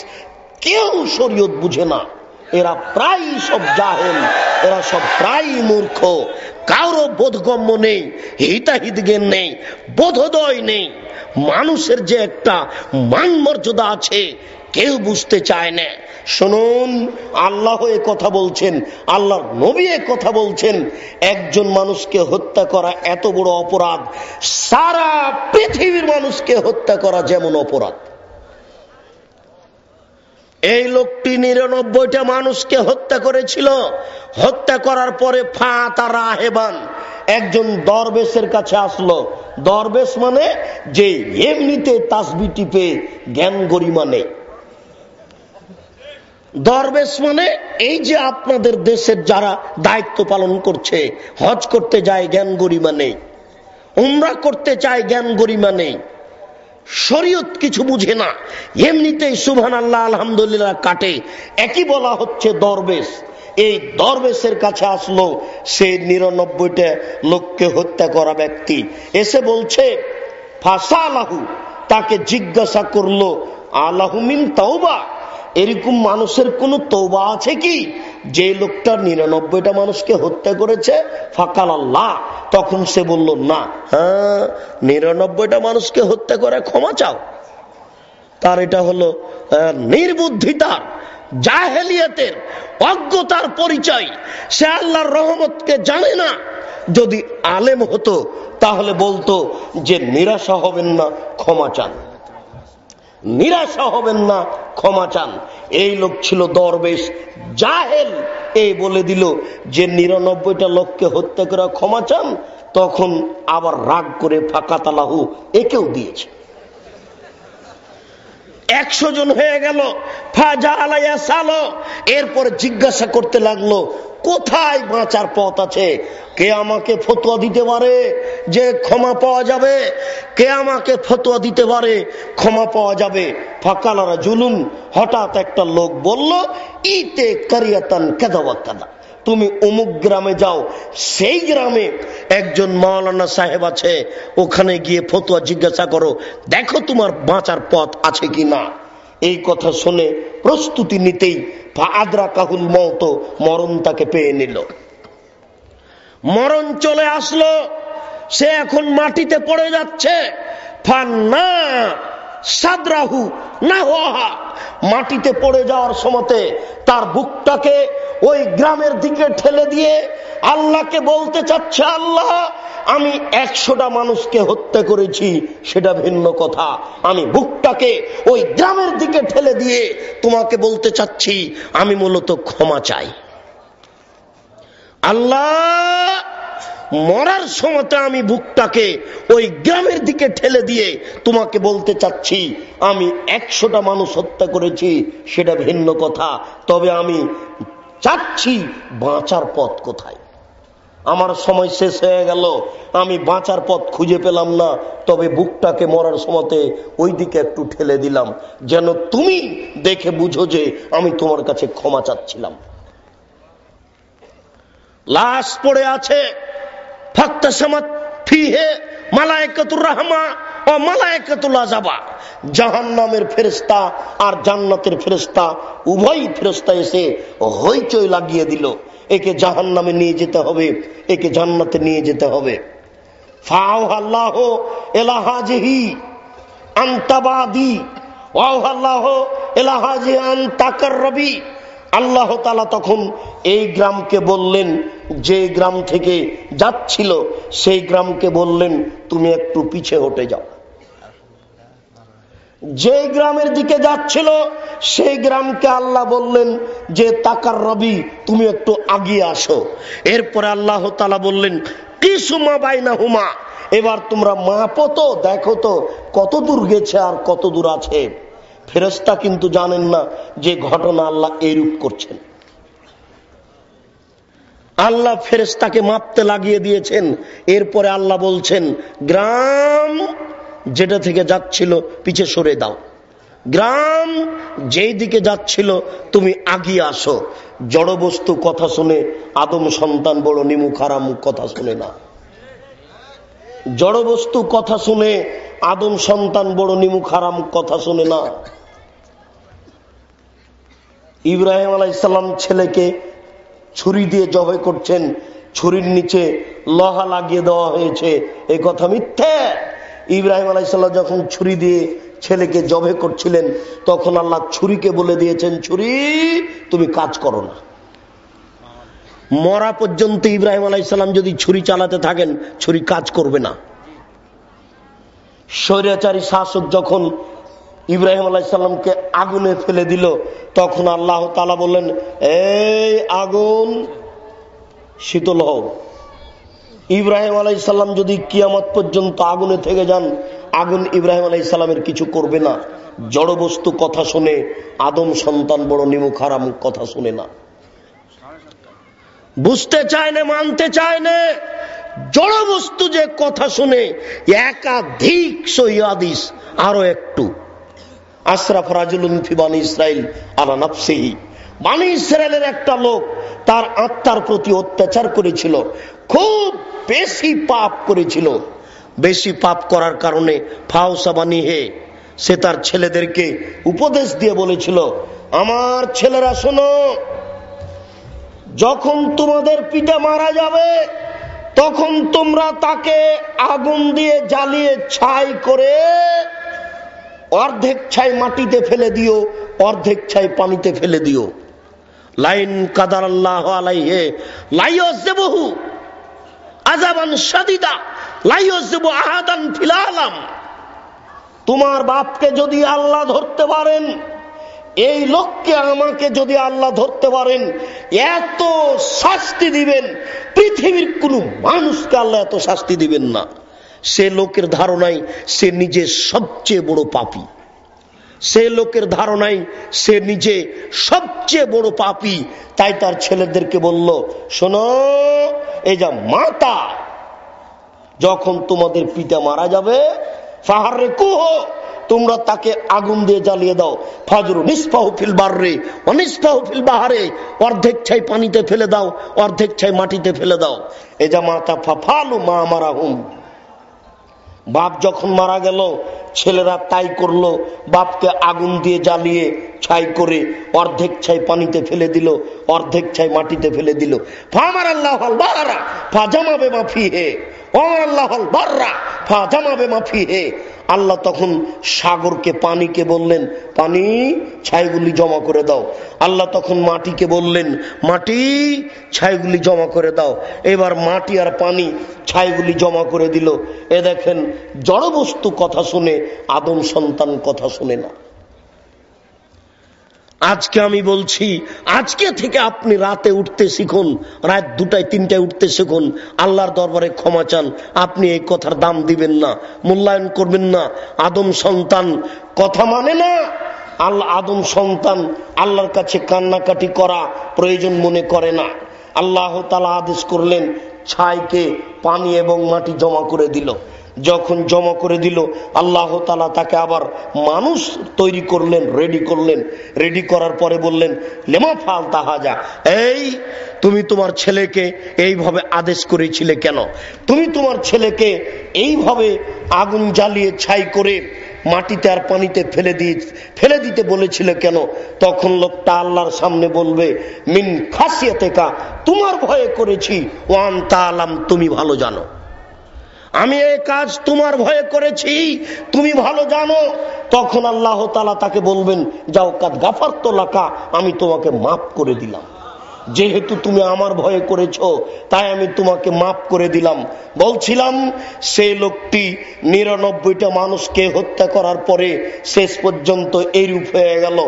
কেউ শরীয়ত বুঝে না। এরা প্রায় সব জাহেল, এরা সব প্রায় মূর্খ। কারো বোধগম্য নেই, হিতাহিত জ্ঞান নেই, বোধোদয় নেই। মানুষের যে একটা মান মর্যাদা আছে কেউ বুঝতে চায় না। শুনুন, আল্লাহ এ কথা বলছেন, আল্লাহর নবী এ কথা বলছেন, একজন মানুষকে হত্যা করা এত বড় অপরাধ, সারা পৃথিবীর মানুষকে হত্যা করা যেমন অপরাধ। এই লোকটি 99টা মানুষকে হত্যা করেছিল। হত্যা করার পরে ফাতা রাহেবান, একজন দরবেশের কাছে আসলো। দরবেশ মানে যে এমনিতে তাসবিহ টিপে জ্ঞান গরিমা নেই। দরবেশ মানে এই যে আপনাদের দেশের যারা দায়িত্ব পালন করছে, হজ করতে যায় জ্ঞান গরিমা নেই, উমরা করতে চায় জ্ঞান গরিমা নেই, শরীয়ত কিছু বুঝে না, এমনিতেই সুবহানাল্লাহ আলহামদুলিল্লাহ কাটে, একই বলা হচ্ছে দরবেশ। এই দরবেশের কাছে আসলো সে 99টা লোককে হত্যা করা ব্যক্তি, এসে বলছে ফাসালাহু, তাকে জিজ্ঞাসা করলো আলাহু মিন তাওবা, এরকম মানুষের কোন তওবা আছে কি যে লোকটা 99টা মানুষকে হত্যা করেছে? ফাকাল আল্লাহ, তখন সে বলল না, হ্যাঁ 99টা মানুষকে হত্যা করে ক্ষমা চাও। তার এটা হলো নির্বুদ্ধিতার, জাহেলিয়াতের, অজ্ঞতার পরিচয়। সে আল্লাহর রহমতকে জানে না। যদি আলেম হতো তাহলে বলতো যে নিরাশা হবেন না, ক্ষমা চান, নিরাশা হবেন না, ক্ষমা চান। এই লোক ছিল দরবেশ, জাহেল। এই বলে দিল যে 99টা লোককে হত্যা করে ক্ষমা চান, তখন আবার রাগ করে ফাকাতালাহু একেও দিয়েছে। 100 জন হয়ে গেল। এরপর জিজ্ঞাসা করতে লাগলো কোথায় বাঁচার পথ আছে, কে আমাকে ফতোয়া দিতে পারে, যে ক্ষমা পাওয়া যাবে, কে আমাকে ফতোয়া দিতে পারে ক্ষমা পাওয়া যাবে। ফাকালারা জুলুন, হঠাৎ একটা লোক বলল, ইতে কারিয়াতান কাদা ওয়া কাদা, তুমি অমুক গ্রামে যাও, সেই গ্রামে একজন মাওলানা সাহেব আছে, ওখানে গিয়ে ফতোয়া জিজ্ঞাসা করো, দেখো তোমার বাঁচার পথ আছে কিনা। এই কথা শুনে প্রস্তুতি নিতেই আদরাকাহুল মওত, মরণ তাকে পেয়ে নিল। মরণ চলে আসলো, সে এখন মাটিতে পড়ে যাচ্ছে। ফান্না সাদরাহু নাহওয়াহা, মাটিতে পড়ে যাওয়ার সময়তে তার বুকটাকে ওই গ্রামের দিকে ঠেলে দিয়ে আল্লাহকে বলতে চাচ্ছে, আল্লাহ আমি 100টা মানুষকে হত্যা করেছি, সেটা ভিন্ন কথা, আমি বুকটাকে ওই গ্রামের দিকে ঠেলে দিয়ে তোমাকে বলতে চাচ্ছি, আমি মূলত ক্ষমা চাই। আল্লাহ, মরার সময়তে আমি বুকটাকে ওই গ্রামের দিকে ঠেলে দিয়ে তোমাকে বলতে চাচ্ছি, আমি 100টা মানুষ হত্যা করেছি, সেটা ভিন্ন কথা, তবে আমি চাচ্ছি বাঁচার পথ কোথায়। আমার সময় শেষ হয়ে গেল, আমি বাঁচার পথ খুঁজে পেলাম না, তবে বুকটাকে মরার সময়তে ওই দিকে একটু ঠেলে দিলাম, যেন তুমি দেখে বুঝো যে আমি তোমার কাছে ক্ষমা চাচ্ছিলাম। লাশ পড়ে আছে, ফাক্তাসামাত ফিহে মালায়েকাতুর রাহমা ও মালায়েকাতুল আযাবা, জাহান্নামের ফেরেশতা আর জান্নাতের ফেরেশতা উভয় ফেরেশতা এসে হইচই লাগিয়ে দিল, একে জাহান্নামে নিয়ে যেতে হবে, একে জান্নাতে নিয়ে যেতে হবে। ফাআল্লাহু ইলা হাজিহি আনতাবাদি ওয়াল্লাহু ইলা হাজি আনতাকাররবি, আল্লাহ তাআলা তখন এই গ্রামকে বললেন, যে গ্রাম থেকে যাচ্ছিল সেই গ্রামকে বললেন, তুমি একটু পিছে হটে যাও। যে গ্রামের দিকে যাচ্ছিল সেই গ্রামকে আল্লাহ বললেন যে তাকাররবি, তুমি একটু আগিয়ে আসো। এরপরে আল্লাহ তাআলা বললেন, কিসমা বাইনাহুমা, এবার তোমরা মাপো তো, দেখো তো কত দূর গেছে আর কত দূর আছে। ফেরেশতা কিন্তু জানেন না যে ঘটনা আল্লাহ এইরূপ করছেন। আল্লাহ ফেরেশতাকে মাপতে লাগিয়ে দিয়েছেন। এরপরে আল্লাহ বলছেন, গ্রাম যেটা থেকে যাচ্ছিল পিছে সরে দাও, গ্রাম যেই দিকে যাচ্ছিল তুমি আগিয়ে আসো। জড় বস্তু কথা শুনে আদম সন্তান বড় নিমুখ হারাম কথা শুনে না। জড় বস্তু কথা শুনে আদম সন্তান বড় নিমুখ হারাম কথা শুনে না। ইব্রাহিম আলাইহিস সালাম ছেলেকে ছুরি দিয়ে জবাই করছেন, ছুরির নিচে লোহা লাগিয়ে দেওয়া হয়েছে, এই কথা মিথ্যে। ইব্রাহিম আলাইহিস সালাম যখন ছুরি দিয়ে ছেলেকে জবাই করছিলেন, তখন আল্লাহ ছুরিকে বলে দিয়েছেন, ছুরি তুমি কাজ করো না। মরা পর্যন্ত ইব্রাহিম আলাইহিস সালাম যদি ছুরি চালাতে থাকেন, ছুরি কাজ করবে না। স্বৈরাচারী শাসক যখন ইব্রাহিম আলাইহিস সালামকে আগুনে ফেলে দিল, তখন আল্লাহ তাআলা বললেন, এই আগুন শীতল হও। ইব্রাহিম আলাইহিস সালাম যদি কিয়ামত পর্যন্ত আগুনে থেকে যান, আগুন ইব্রাহিম আলাইহিস সালামের কিছু করবে না। জড় বস্তু কথা শুনে আদম সন্তান বড় নিমুখ হারাম কথা শুনে না। বুঝতে চায় না, মানতে চায় না। জড় বস্তু যে কথা শুনে একাধিক সহিহ হাদিস, আরো একটু আশরাফ রাজুলুন ফি বানি ইসরাইল আলা নাফসিহি, বানি ইসরাইলের একটা লোক তার আত্মার প্রতি অত্যাচার করেছিল, খুব বেশি পাপ করেছিল। বেশি পাপ করার কারণে ফাওসা বানিহে, সে তার ছেলেদেরকে উপদেশ দিয়ে বলেছিল, আমার ছেলেরা শোনো, যখন তোমাদের পিতা মারা যাবে তখন তোমরা তাকে আগুন দিয়ে জ্বালিয়ে ছাই করে অর্ধেক ছাই মাটিতে ফেলে দিও, অর্ধেক ছাই পানিতে ফেলে দিও। লাইন কাদার আল্লাহ আলাইহে লাইয়ুযিবহু আযাবান শাদীদা লাইয়ুযিবু আহাদান ফিল আলাম। তোমার বাপকে যদি আল্লাহ ধরতে পারেন, এই লোককে আমাকে যদি আল্লাহ ধরতে পারেন, এত শাস্তি দিবেন, পৃথিবীর কোন মানুষকে আল্লাহ এত শাস্তি দিবেন না। সে লোকের ধারণায় সে নিজে সবচেয়ে বড় পাপী, সে লোকের ধারণায় সে নিজে সবচেয়ে বড় পাপী। তাই তার ছেলেদেরকে বলল, শোনো, এই যা মাতা যখন তোমাদের পিতা মারা যাবে ফাহারে কুহ, তোমরা তাকে আগুন দিয়ে জ্বালিয়ে দাও। ফাজরু নিসফাহু ফিল বাররে ওয়া নিসফাহু ফিল বাহরে, অর্ধেক ছাই পানিতে ফেলে দাও, অর্ধেক ছাই মাটিতে ফেলে দাও। এজা মাতা ফাফালু মা মারাহুম। বাপ যখন মারা গেল ছেলেরা তাই করলো, বাপকে আগুন দিয়ে জ্বালিয়ে ছাই করে অর্ধেক ছাই পানিতে ফেলে দিল, অর্ধেক ছাই মাটিতে ফেলে দিল। ফামার আল্লাহুল বাহরা ফাজামা বিমা ফিহি ওয়া আল্লাহুল বাররা ফাজামা বিমা ফিহি। আল্লাহ তখন সাগরকে, পানিকে বললেন, পানি ছাইগুলি জমা করে দাও। আল্লাহ তখন মাটিকে বললেন, মাটি ছাইগুলি জমা করে দাও। এবার মাটি আর পানি ছাইগুলি জমা করে দিল। এ দেখেন, জড়বস্তু কথা শুনে, আদম সন্তান কথা শুনে না। আজকে আমি বলছি, আজকে থেকে আপনি রাতে উঠতে শিখুন, রাত 2টায় 3টায় উঠতে শিখুন, আল্লাহর দরবারে ক্ষমা চান। আপনি এই কথার দাম দিবেন না, মূল্যায়ন করবেন না। আদম সন্তান কথা মানে না। আদম সন্তান আল্লাহর কাছে কান্নাকাটি করা প্রয়োজন মনে করে না। আল্লাহ তাআলা আদেশ করলেন, ছাইকে পানি এবং মাটি জমা করে দিল। যখন জমা করে দিল, আল্লাহ তাআলা তাকে আবার মানুষ তৈরি করলেন, রেডি করলেন। রেডি করার পরে বললেন, লেমা ফালতা হাজা, এই তুমি তোমার ছেলেকে এইভাবে আদেশ করেছিলে কেন? তুমি তোমার ছেলেকে এইভাবে আগুন জ্বালিয়ে ছাই করে মাটিতে আর পানিতে ফেলে দিতে বলেছিলে কেন? তখন লোকটা আল্লাহর সামনে বলবে, মিন খাসিয়াতেকা, তোমার ভয়ে করেছি, ওয়ান তাআলাম, তুমি ভালো জানো। আমি এই কাজ তোমার ভয়ে করেছি, তুমি ভালো জানো। তখন আল্লাহ তাআলা তাকে বলবেন, যাও কাদ গাফারতু লাকা, আমি তোমাকে মাফ করে দিলাম। যেহেতু তুমি আমার ভয়ে করেছো, তাই আমি তোমাকে মাফ করে দিলাম। বলছিলাম, সেই লোকটি 99টা মানুষকে হত্যা করার পরে শেষ পর্যন্ত এইরূপ হয়ে গেল।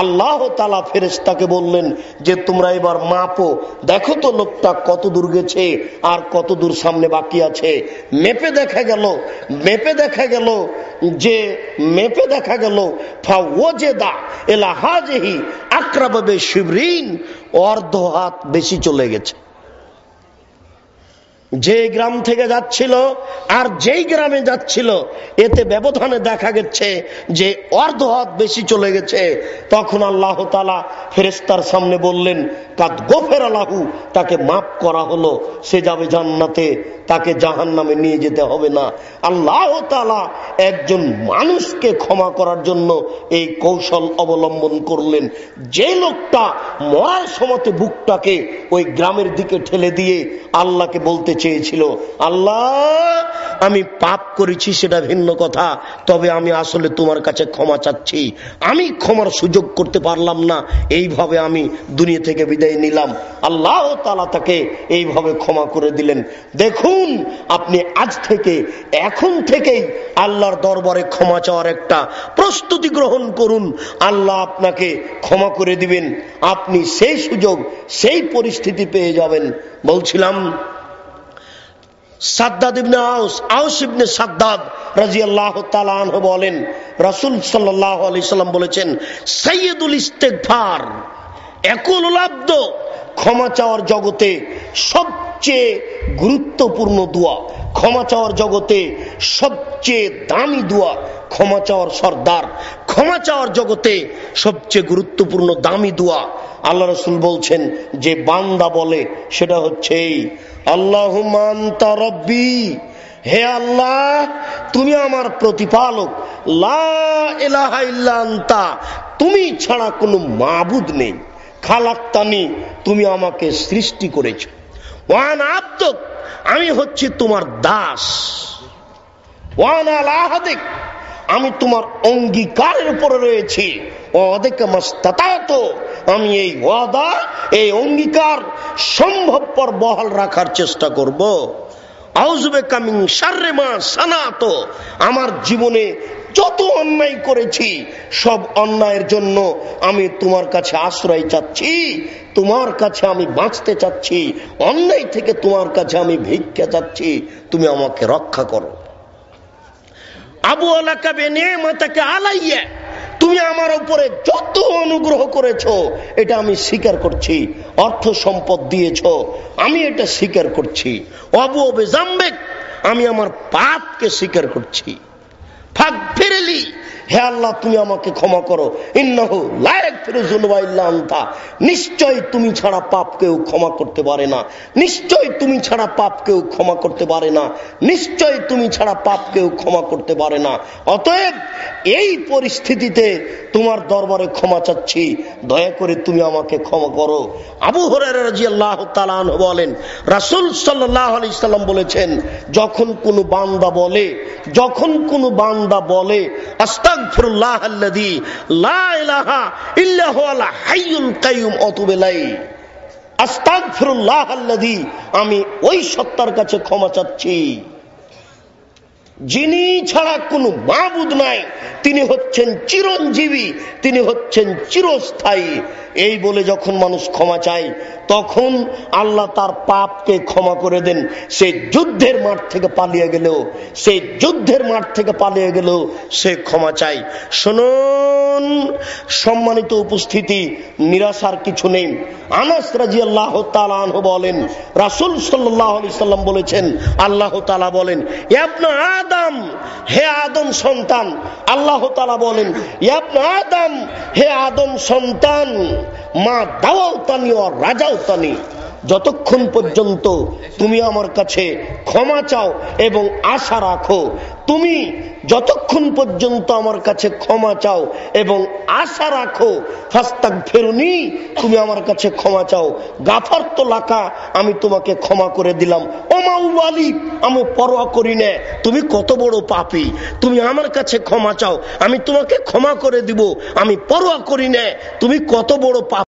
আল্লাহ তাআলা ফেরেশতাকে বললেন যে, তোমরা এবার মাপো, দেখো তো লোকটা কত দূর গেছে আর কত দূর সামনে বাকি আছে। মেপে দেখা গেল ফাওয়াজেদা ইলা হাজিহি আকরাবা বিশিবরিন, অর্ধ হাত বেশি চলে গেছে। যে গ্রাম থেকে যাচ্ছিল আর যেই গ্রামে যাচ্ছিল, এতে ব্যবধানে দেখা গেছে যে অর্ধ হাত বেশি চলে গেছে। তখন আল্লাহ তাআলা ফেরেশতার সামনে বললেন, কাদ গোফের লাহু, তাকে মাফ করা হলো, সে যাবে জান্নাতে, তাকে জাহান্নামে নিয়ে যেতে হবে না। আল্লাহ তাআলা একজন মানুষকে ক্ষমা করার জন্য এই কৌশল অবলম্বন করলেন। যে লোকটা মরার সময়তে বুকটাকে ওই গ্রামের দিকে ঠেলে দিয়ে আল্লাহকে বলতে চেয়েছিল, আল্লাহ আমি পাপ করেছি সেটা ভিন্ন কথা, তবে আমি আসলে তোমার কাছে ক্ষমা চাচ্ছি, আমি ক্ষমার সুযোগ করতে পারলাম না, এইভাবে আমি দুনিয়া থেকে বিদায় নিলাম। আল্লাহ তাআলা তাকে এইভাবে ক্ষমা করে দিলেন। দেখুন, আপনি আজ থেকে, এখন থেকেই আল্লাহর দরবারে ক্ষমা চাওয়ার একটা প্রস্তুতি গ্রহণ করুন। আল্লাহ আপনাকে ক্ষমা করে দিবেন, আপনি সেই সুযোগ, সেই পরিস্থিতি পেয়ে যাবেন। বলছিলাম, সাদ্দাদ ইবনে আউস ইবনে সাদ্দাদ রাদিয়াল্লাহু তাআলা আনহু বলেন, রাসূল সাল্লাল্লাহু আলাইহি সাল্লাম বলেছেন, সাইয়্যিদুল ইস্তিগফার ইয়াকুলুল আব্দ, ক্ষমা চাওয়ার জগতে সবচেয়ে গুরুত্বপূর্ণ দোয়া, ক্ষমা চাওয়ার জগতে সবচেয়ে দামি দোয়া, ক্ষমা চাওয়ার সর্দার, ক্ষমা চাওয়ার জগতে সবচেয়ে গুরুত্বপূর্ণ দামি দোয়া আল্লাহ রাসূল বলছেন যে বান্দা বলে, সেটা হচ্ছে এই, আল্লাহুম্মা আনতা রাব্বি, হে আল্লাহ তুমি আমার প্রতিপালক, লা ইলাহা ইল্লা আনতা, তুমি ছাড়া কোনো মাবুদ নেই, খালাক্তানি, তুমি আমাকে সৃষ্টি করেছো, ওয়া আনা আবদুক, আমি হচ্ছি তোমার দাস, ওয়া আনা আলা আহাদিক, আমি তোমার অঙ্গীকারের উপরে রয়েছি, ওয়াদাকা মাস্তাতাতু, আমি এই ওয়াদা, এই অঙ্গীকার সম্ভবপর বহাল রাখার চেষ্টা করব। আউযু বিকা মিন শাররি মা সানাতু, আমার জীবনে যত অন্যায় করেছি সব অন্যায়ের জন্য আমি তোমার কাছে আশ্রয় চাচ্ছি, তোমার কাছে আমি বাঁচতে চাচ্ছি, অন্যায় থেকে তোমার কাছে আমি ভিক্ষা চাচ্ছি, তুমি আমাকে রক্ষা করো। আবু আলাকা বিনিমাতাকা আলাইয়া, তুমি আমার উপরে যত অনুগ্রহ করেছো এটা আমি স্বীকার করছি, অর্থ সম্পদ দিয়েছো আমি এটা স্বীকার করছি। আবু বিজামবিক, আমি আমার পাপকে স্বীকার করছি। ফাগফিরলি, হে আল্লাহ তুমি আমাকে ক্ষমা করো। ইন্নাহু লা ইয়াগফিরু যুনুবা ইল্লা আনতা, নিশ্চয় তুমি ছাড়া পাপ কেউ ক্ষমা করতে পারে না, নিশ্চয় তুমি ছাড়া পাপ কেউ ক্ষমা করতে পারে না, নিশ্চয় তুমি ছাড়া পাপ কেউ ক্ষমা করতে পারে না। অতএব এই পরিস্থিতিতে তোমার দরবারে ক্ষমা চাচ্ছি, দয়া করে তুমি আমাকে ক্ষমা করো। আবু হুরায়রা রাদিয়াল্লাহু তাআলা আনহু বলেন, রাসূল সাল্লাল্লাহু আলাইহি সাল্লাম বলেছেন, যখন কোনো বান্দা বলে আস্তাগফিরুল্লাহাল্লাযী লা ইলাহা ইল্লা হুয়াল হাইয়ুল কাইয়ুম আতুবু ইলাইহি, আস্তাগফিরুল্লাহাল্লাযী, আমি ওই সত্তার কাছে ক্ষমা চাচ্ছি যিনি ছাড়া কোনো মাবুদ নাই, তিনি হচ্ছেন চিরঞ্জীবী, তিনি হচ্ছেন চিরস্থায়ী। এই বলে যখন মানুষ ক্ষমা চায় তখন আল্লাহ তার পাপকে ক্ষমা করে দেন। সে যুদ্ধের মাঠ থেকে পালিয়ে গেলেও সে ক্ষমা চায়। শুনুন সম্মানিত উপস্থিতি, নিরাশার কিছু নেই। আনাস রাদিয়াল্লাহু তাআলা আনহু বলেন, রাসূল সাল্লাল্লাহু আলাইহি সাল্লাম বলেছেন, আল্লাহ তাআলা বলেন, ইয়া ইবনে আদম, হে আদম সন্তান, আল্লাহ তাআলা বলেন, ইয়া ইবনে আদম, হে আদম সন্তান, মা দাওয়াতানি ওয়া রাজাউতানি, যতক্ষণ পর্যন্ত তুমি আমার কাছে ক্ষমা চাও এবং আশা রাখো, তুমি যতক্ষণ পর্যন্ত আমার কাছে ক্ষমা চাও এবং আশা রাখো, ফাস্তাগফিরুনি, তুমি আমার কাছে ক্ষমা চাও, গাফারতু লাকা, আমি তোমাকে ক্ষমা করে দিলাম। ওমা উবালি, আমি পরোয়া করি না তুমি কত বড় পাপী, তুমি আমার কাছে ক্ষমা চাও, আমি তোমাকে ক্ষমা করে দিব, আমি পরোয়া করি না তুমি কত বড় পাপী।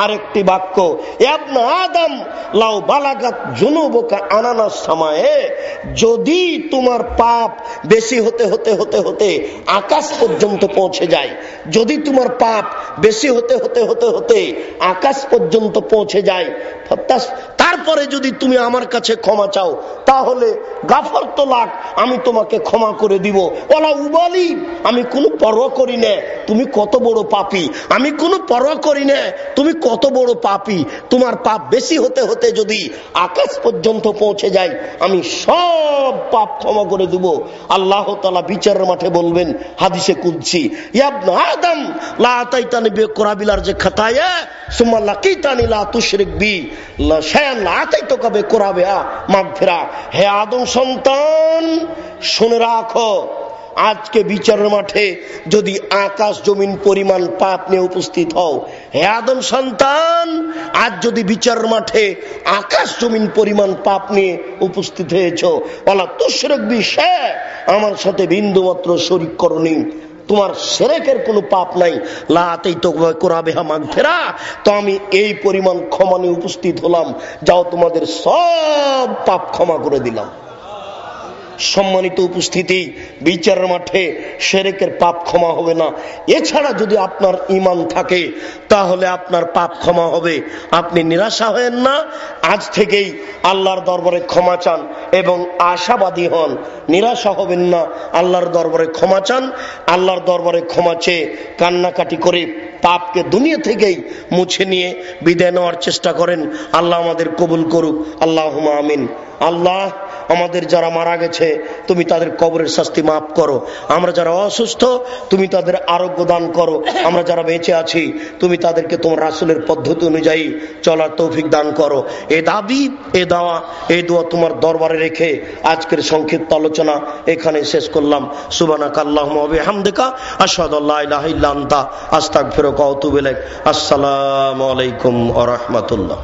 আরেকটি বাক্য, ইবনে আদম লাউ বালাগাত যুনুবুকা আনানাস সামায়ে, যদি তোমার পাপ বেশি হতে হতে হতে হতে আকাশ পর্যন্ত পৌঁছে যায়, যদি তোমার পাপ বেশি হতে হতে হতে হতে আকাশ পর্যন্ত পৌঁছে যায়, তারপরে যদি তুমি আমার কাছে ক্ষমা চাও, তাহলে গাফারতু লাক, আমি তোমাকে ক্ষমা করে দিব। ওয়ালা উবালি, আমি কোনো পরোয়া করি না তুমি কত বড় পাপী, আমি কোনো পরোয়া করি না তুমি কত বড় পাপী। তোমার পাপ বেশি হতে হতে যদি আকাশ পর্যন্ত পৌঁছে যায়, আমি সব পাপ ক্ষমা করে দেব। আল্লাহ তাআলা বিচারের মাঠে বলবেন, হাদিসে কুদসি, ইয়া ইবনে আদম লা আতাইতানি বিকুরাবিলার যে খাতায়া সুম্মা লাকিতানি লা তুশরিক বি লা শায়ান লা আতাইতুকা বিকুরাবিহা মাগফিরা। হে আদম সন্তান, শুনে রাখো, আজকে বিচারের মাঠে যদি আকাশ জমিন পরিমাণ পাপ নিয়ে উপস্থিত হও, হে আদম সন্তান, আজ যদি বিচারের মাঠে আকাশ জমিন পরিমাণ পাপ নিয়ে উপস্থিত হয়েছো, ওয়ালা তুশরিক বি শায়, আমার সাথে বিন্দুমাত্র শরীক করনি, তোমার শিরকের কোনো পাপ নাই, লা আতাইতুকা বিকুরাবিহা মাগফিরা, তো আমি এই পরিমাণ ক্ষমা নিয়ে উপস্থিত হলাম, যাও তোমাদের সব পাপ ক্ষমা করে দিলাম। সম্মানিত উপস্থিতি, বিচারের মাঠে শিরকের পাপ ক্ষমা হবে না। এছাড়া যদি আপনার ঈমান থাকে তাহলে আপনার পাপ ক্ষমা হবে। আপনি নিরাশা হবেন না, আজ থেকেই আল্লাহর দরবারে ক্ষমা চান এবং আশাবাদী হন। নিরাশা হবেন না, আল্লাহর দরবারে ক্ষমা চান, আল্লাহর দরবারে ক্ষমা চেয়ে কান্নাকাটি করে পাপকে দুনিয়া থেকেই মুছে নিয়ে বিদায় নেওয়ার চেষ্টা করেন। আল্লাহ আমাদের কবুল করুক, আল্লাহুম্মা আমিন। আল্লাহ, আমাদের যারা মারা গেছে তুমি তাদের কবরের শাস্তি মাফ করো, আমরা যারা অসুস্থ তুমি তাদের আরোগ্য দান করো, আমরা যারা বেঁচে আছি তুমি তাদেরকে তোমার রাসূলের পদ্ধতি অনুযায়ী চলার তৌফিক দান করো। এই দাবি, এই দাওয়া, এই দোয়া তোমার দরবারে রেখে আজকের সংক্ষিপ্ত আলোচনা এখানে শেষ করলাম। সুবহানাকা আল্লাহুম্মা ওয়া বিহামদিকা আশহাদু আল্লা ইলাহা ইল্লা আনতা আস্তাগফিরুকা ওয়া আতুবু ইলাইক। আসসালামু আলাইকুম ওয়া রাহমাতুল্লাহ।